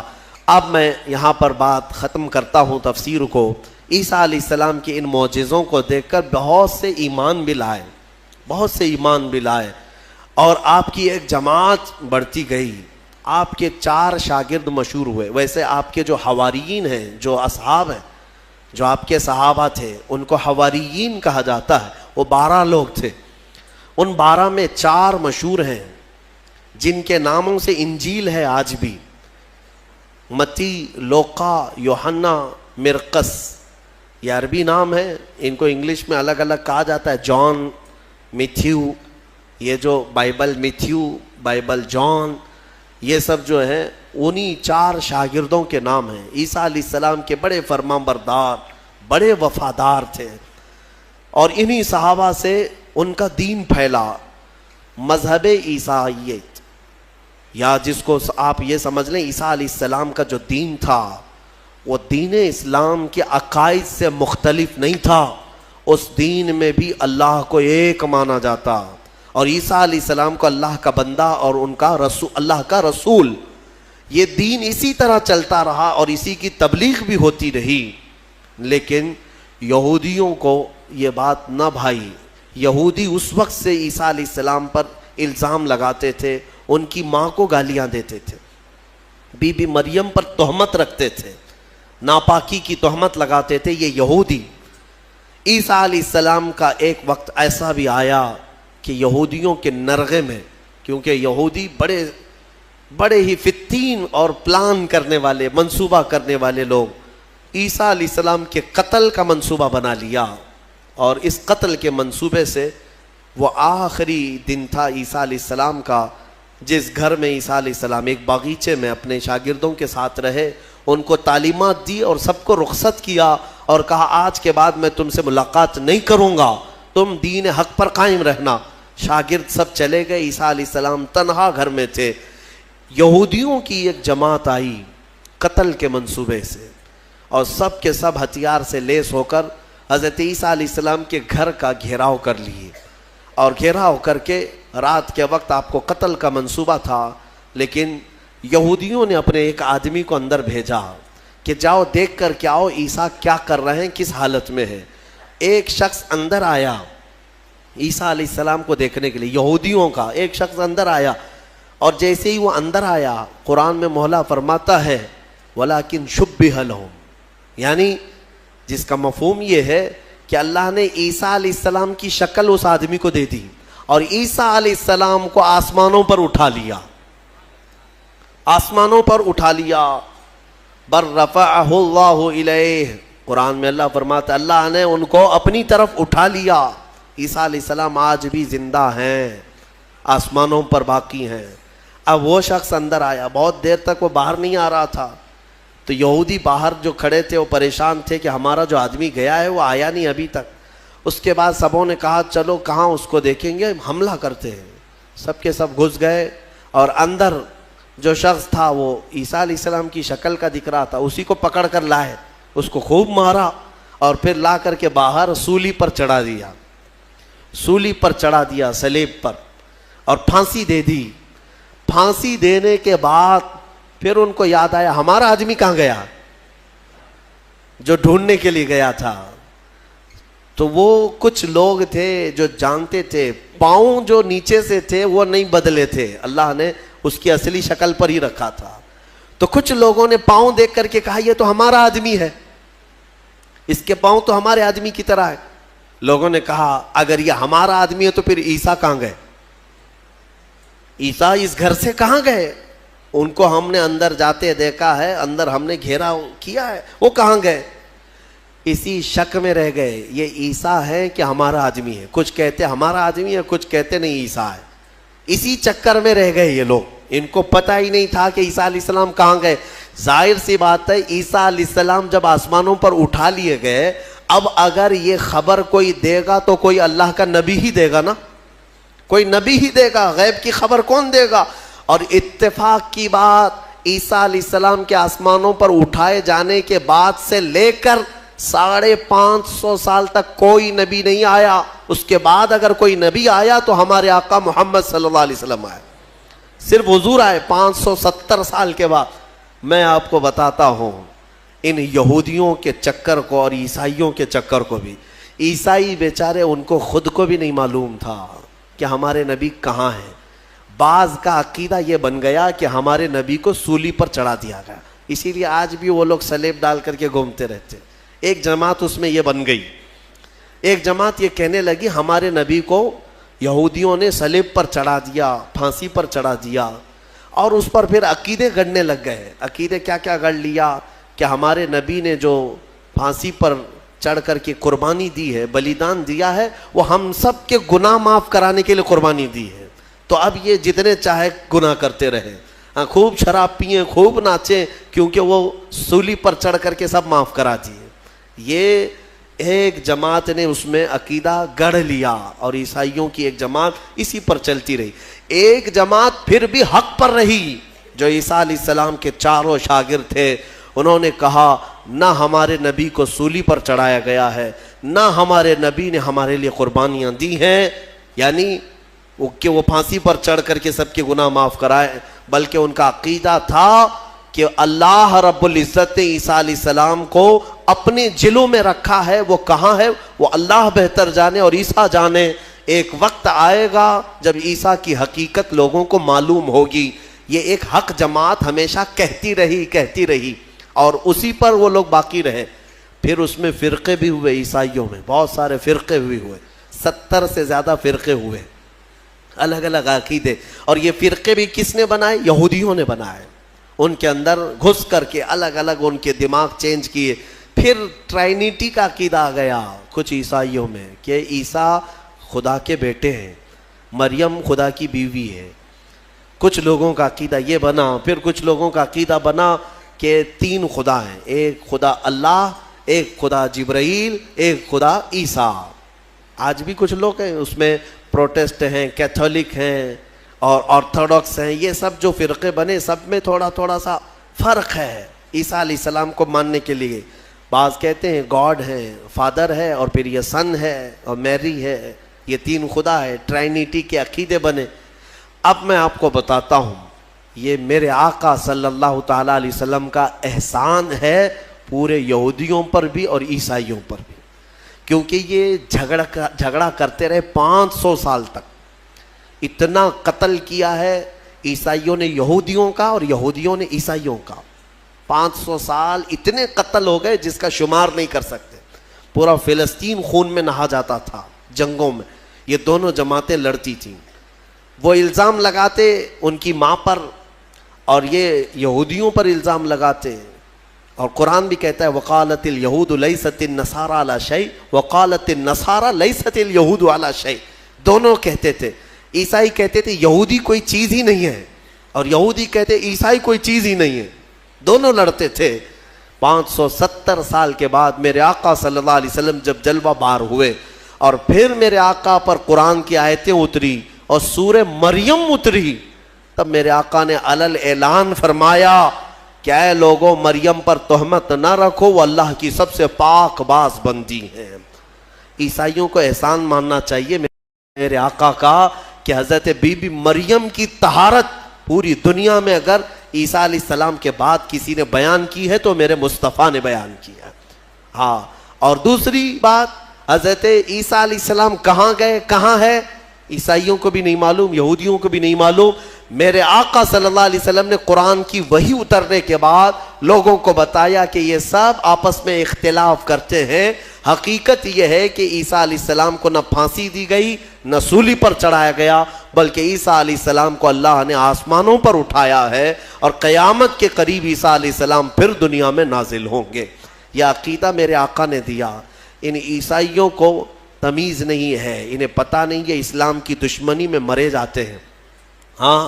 اب میں یہاں پر بات ختم کرتا ہوں تفسیر کو۔ عیسیٰ علیہ السلام کے ان معجزوں کو دیکھ کر بہت سے ایمان بھی لائے، بہت سے ایمان بھی لائے، اور آپ کی ایک جماعت بڑھتی گئی۔ آپ کے 4 شاگرد مشہور ہوئے۔ ویسے آپ کے جو حواریین ہیں، جو اصحاب ہیں، جو آپ کے صحابہ تھے، ان کو حواریین کہا جاتا ہے، وہ 12 لوگ تھے۔ ان 12 میں 4 مشہور ہیں جن کے ناموں سے انجیل ہے آج بھی، متی، لوقا، یوحنا، مرقس، یہ عربی نام ہے، ان کو انگلش میں الگ الگ کہا جاتا ہے، جان، میتھیو، یہ جو بائبل میتھیو، بائبل جان، یہ سب جو ہیں انہی 4 شاگردوں کے نام ہیں۔ عیسیٰ علیہ السلام کے بڑے فرمانبردار، بڑے وفادار تھے، اور انہی صحابہ سے ان کا دین پھیلا، مذہب عیسائیت، یا جس کو آپ یہ سمجھ لیں عیسیٰ علیہ السلام کا جو دین تھا وہ دین اسلام کے عقائد سے مختلف نہیں تھا، اس دین میں بھی اللہ کو ایک مانا جاتا، اور عیسیٰ علیہ السلام کو اللہ کا بندہ اور ان کا رسول، اللہ کا رسول۔ یہ دین اسی طرح چلتا رہا اور اسی کی تبلیغ بھی ہوتی رہی، لیکن یہودیوں کو یہ بات نہ بھائی۔ یہودی اس وقت سے عیسیٰ علیہ السلام پر الزام لگاتے تھے، ان کی ماں کو گالیاں دیتے تھے، بی بی مریم پر تہمت رکھتے تھے، ناپاکی کی تہمت لگاتے تھے یہ یہودی۔ عیسیٰ علیہ السلام کا ایک وقت ایسا بھی آیا کہ یہودیوں کے نرغے میں، کیونکہ یہودی بڑے ہی فتین اور پلان کرنے والے، منصوبہ کرنے والے لوگ، عیسیٰ علیہ السلام کے قتل کا منصوبہ بنا لیا، اور اس قتل کے منصوبے سے وہ آخری دن تھا عیسیٰ علیہ السلام کا، جس گھر میں عیسیٰ علیہ السلام ایک باغیچے میں اپنے شاگردوں کے ساتھ رہے، ان کو تعلیمات دی اور سب کو رخصت کیا اور کہا آج کے بعد میں تم سے ملاقات نہیں کروں گا، تم دین حق پر قائم رہنا۔ شاگرد سب چلے گئے، عیسیٰ علیہ السلام تنہا گھر میں تھے۔ یہودیوں کی ایک جماعت آئی قتل کے منصوبے سے، اور سب کے سب ہتھیار سے لیس ہو کر حضرت عیسیٰ علیہ السلام کے گھر کا گھیراؤ کر لیے، اور گھیراؤ کر کے رات کے وقت آپ کو قتل کا منصوبہ تھا، لیکن یہودیوں نے اپنے ایک آدمی کو اندر بھیجا کہ جاؤ دیکھ کر کے آؤ عیسیٰ کیا کر رہے ہیں، کس حالت میں ہے۔ ایک شخص اندر آیا عیسیٰ علیہ السلام کو دیکھنے کے لیے، یہودیوں کا ایک شخص اندر آیا اور جیسے ہی وہ اندر آیا قرآن میں مولا فرماتا ہے وَلَكِنْ شُبِّهَ لَهُمْ، یعنی جس کا مفہوم یہ ہے کہ اللہ نے عیسیٰ علیہ السلام کی شکل اس آدمی کو دے دی اور عیسیٰ علیہ السلام کو آسمانوں پر اٹھا لیا، آسمانوں پر اٹھا لیا. بر رفعہ اللہ الیہ، قرآن میں اللہ فرماتا ہے اللہ نے ان کو اپنی طرف اٹھا لیا. عیسیٰ علیہ السلام آج بھی زندہ ہیں، آسمانوں پر باقی ہیں. اب وہ شخص اندر آیا، بہت دیر تک وہ باہر نہیں آ رہا تھا، تو یہودی باہر جو کھڑے تھے وہ پریشان تھے کہ ہمارا جو آدمی گیا ہے وہ آیا نہیں ابھی تک. اس کے بعد سبوں نے کہا چلو کہاں اس کو دیکھیں گے، حملہ کرتے ہیں. سب کے سب گھس گئے اور اندر جو شخص تھا وہ عیسیٰ علیہ السلام کی شکل کا دکھ رہا تھا، اسی کو پکڑ کر لائے، اس کو خوب مارا اور پھر لا کر کے باہر سولی پر چڑھا دیا، سولی پر چڑھا دیا، صلیب پر، اور پھانسی دے دی. پھانسی دینے کے بعد پھر ان کو یاد آیا ہمارا آدمی کہاں گیا جو ڈھونڈنے کے لیے گیا تھا. تو وہ کچھ لوگ تھے جو جانتے تھے، پاؤں جو نیچے سے تھے وہ نہیں بدلے تھے، اللہ نے اس کی اصلی شکل پر ہی رکھا تھا. تو کچھ لوگوں نے پاؤں دیکھ کر کے کہا یہ تو ہمارا آدمی ہے، اس کے پاؤں تو ہمارے آدمی کی طرح ہے. لوگوں نے کہا اگر یہ ہمارا آدمی ہے تو پھر عیسیٰ کہاں گئے، عیسیٰ اس گھر سے کہاں گئے؟ ان کو ہم نے اندر جاتے دیکھا ہے، اندر ہم نے گھیرا کیا ہے، وہ کہاں گئے؟ اسی شک میں رہ گئے یہ عیسیٰ ہے کہ ہمارا آدمی ہے. کچھ کہتے ہمارا آدمی ہے، کچھ کہتے نہیں عیسیٰ ہے. اسی چکر میں رہ گئے یہ لوگ، ان کو پتہ ہی نہیں تھا کہ عیسیٰ علیہ السلام کہاں گئے. ظاہر سی بات ہے عیسیٰ علیہ السلام جب آسمانوں پر اٹھا لیے گئے، اب اگر یہ خبر کوئی دے گا تو کوئی اللہ کا نبی ہی دے گا نا، کوئی نبی ہی دے گا، غیب کی خبر کون دے گا؟ اور اتفاق کی بات عیسیٰ علیہ السلام کے آسمانوں پر اٹھائے جانے کے بعد سے لے کر 550 سال تک کوئی نبی نہیں آیا. اس کے بعد اگر کوئی نبی آیا تو ہمارے آقا محمد صلی اللہ علیہ وسلم آئے، صرف حضور آئے 570 سال کے بعد. میں آپ کو بتاتا ہوں ان یہودیوں کے چکر کو اور عیسائیوں کے چکر کو بھی، عیسائی بیچارے ان کو خود کو بھی نہیں معلوم تھا کہ ہمارے نبی کہاں ہیں. بعض کا عقیدہ یہ بن گیا کہ ہمارے نبی کو سولی پر چڑھا دیا گیا، اسی لیے آج بھی وہ لوگ صلیب ڈال کر کے گھومتے رہتے. ایک جماعت اس میں یہ بن گئی، ایک جماعت یہ کہنے لگی ہمارے نبی کو یہودیوں نے صلیب پر چڑھا دیا، پھانسی پر چڑھا دیا، اور اس پر پھر عقیدے گڑنے لگ گئے. عقیدے کیا کیا گڑ لیا کہ ہمارے نبی نے جو پھانسی پر چڑھ کر کے قربانی دی ہے، بلیدان دیا ہے، وہ ہم سب کے گناہ معاف کرانے کے لیے قربانی دی ہے. تو اب یہ جتنے چاہے گناہ کرتے رہے، خوب شراب پئیں، خوب ناچیں، کیونکہ وہ سولی پر چڑھ کر کے سب معاف کرا دیے. یہ ایک جماعت نے اس میں عقیدہ گڑھ لیا اور عیسائیوں کی ایک جماعت اسی پر چلتی رہی. ایک جماعت پھر بھی حق پر رہی جو عیسیٰ علیہ السلام کے چاروں شاگرد تھے. انہوں نے کہا نہ ہمارے نبی کو سولی پر چڑھایا گیا ہے، نہ ہمارے نبی نے ہمارے لیے قربانیاں دی ہیں، یعنی کہ وہ پھانسی پر چڑھ کر کے سب کے گناہ معاف کرائے، بلکہ ان کا عقیدہ تھا کہ اللہ رب العزت نے عیسیٰ علیہ السلام کو اپنے جلوں میں رکھا ہے. وہ کہاں ہے وہ اللہ بہتر جانے اور عیسیٰ جانے. ایک وقت آئے گا جب عیسیٰ کی حقیقت لوگوں کو معلوم ہوگی. یہ ایک حق جماعت ہمیشہ کہتی رہی اور اسی پر وہ لوگ باقی رہے. پھر اس میں فرقے بھی ہوئے، عیسائیوں میں بہت سارے فرقے بھی ہوئے، 70 سے زیادہ فرقے ہوئے، الگ الگ عقیدے. اور یہ فرقے بھی کس نے بنائے؟ یہودیوں نے بنائے. ان کے اندر گھس کر کے الگ الگ ان کے دماغ چینج کیے. پھر ٹرائنیٹی کا عقیدہ آ گیا کچھ عیسائیوں میں کہ عیسیٰ خدا کے بیٹے ہیں، مریم خدا کی بیوی ہے. کچھ لوگوں کا عقیدہ یہ بنا. پھر کچھ لوگوں کا عقیدہ بنا کہ 3 خدا ہیں، ایک خدا اللہ، ایک خدا جبرائیل، ایک خدا عیسیٰ. آج بھی کچھ لوگ ہیں اس میں، پروٹسٹ ہیں، کیتھولک ہیں اور آرتھوڈاکس ہیں. یہ سب جو فرقے بنے سب میں تھوڑا تھوڑا سا فرق ہے عیسیٰ علیہ السلام کو ماننے کے لیے. بعض کہتے ہیں گاڈ ہے، فادر ہے، اور پھر یہ سن ہے اور میری ہے، یہ 3 خدا ہے. ٹرائنیٹی کے عقیدے بنے. اب میں آپ کو بتاتا ہوں یہ میرے آقا صلی اللہ تعالیٰ علیہ وسلم کا احسان ہے پورے یہودیوں پر بھی اور عیسائیوں پر بھی، کیونکہ یہ جھگڑا کرتے رہے 500 سال تک. اتنا قتل کیا ہے عیسائیوں نے یہودیوں کا اور یہودیوں نے عیسائیوں کا 500 سال اتنے قتل ہو گئے جس کا شمار نہیں کر سکتے. پورا فلسطین خون میں نہا جاتا تھا جنگوں میں. یہ دونوں جماعتیں لڑتی تھیں. وہ الزام لگاتے ان کی ماں پر اور یہ یہودیوں پر الزام لگاتے. اور قرآن بھی کہتا ہے وقالت الیہود لیست النصارى علی شیء وقالت النصارى لیست الیہود علی شیء. دونوں کہتے تھے. عیسائی کہتے تھے یہودی کوئی چیز ہی نہیں ہے اور یہودی کہتے عیسائی کوئی چیز ہی نہیں ہے. دونوں لڑتے تھے. 570 سال کے بعد میرے آقا صلی اللہ علیہ وسلم جب جلوہ بار ہوئے اور پھر میرے آقا پر قرآن کی آیتیں اتری اور سورہ مریم اتری, تب میرے آقا نے علل اعلان فرمایا کہ اے لوگوں مریم پر تہمت نہ رکھو, وہ اللہ کی سب سے پاک باز بندی ہیں. عیسائیوں کو احسان ماننا چاہیے میرے آقا کا کہ حضرت بی بی مریم کی طہارت پوری دنیا میں اگر عیسیٰ علیہ السلام کے بعد کسی نے بیان کی ہے تو میرے مصطفیٰ نے بیان کیا. ہاں, اور دوسری بات, حضرت عیسیٰ علیہ السلام کہاں گئے, کہاں ہے, عیسائیوں کو بھی نہیں معلوم, یہودیوں کو بھی نہیں معلوم. میرے آقا صلی اللہ علیہ وسلم نے قرآن کی وحی اترنے کے بعد لوگوں کو بتایا کہ یہ سب آپس میں اختلاف کرتے ہیں. حقیقت یہ ہے کہ عیسیٰ علیہ السلام کو نہ پھانسی دی گئی نہ سولی پر چڑھایا گیا, بلکہ عیسیٰ علیہ السلام کو اللہ نے آسمانوں پر اٹھایا ہے اور قیامت کے قریب عیسیٰ علیہ السلام پھر دنیا میں نازل ہوں گے. یہ عقیدہ میرے آقا نے دیا. ان عیسائیوں کو تمیز نہیں ہے, انہیں پتہ نہیں ہے اسلام کی دشمنی میں مرے جاتے ہیں, ہاں,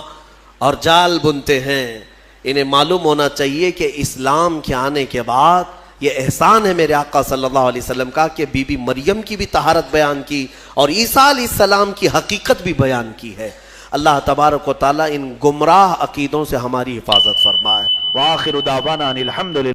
اور جال بنتے ہیں. انہیں معلوم ہونا چاہیے کہ اسلام کے آنے کے بعد یہ احسان ہے میرے آقا صلی اللہ علیہ وسلم کا کہ بی بی مریم کی بھی طہارت بیان کی اور عیسیٰ علیہ السلام کی حقیقت بھی بیان کی ہے. اللہ تبارک و تعالیٰ ان گمراہ عقیدوں سے ہماری حفاظت فرمائے. وآخر دعوانا ان الحمد للہ.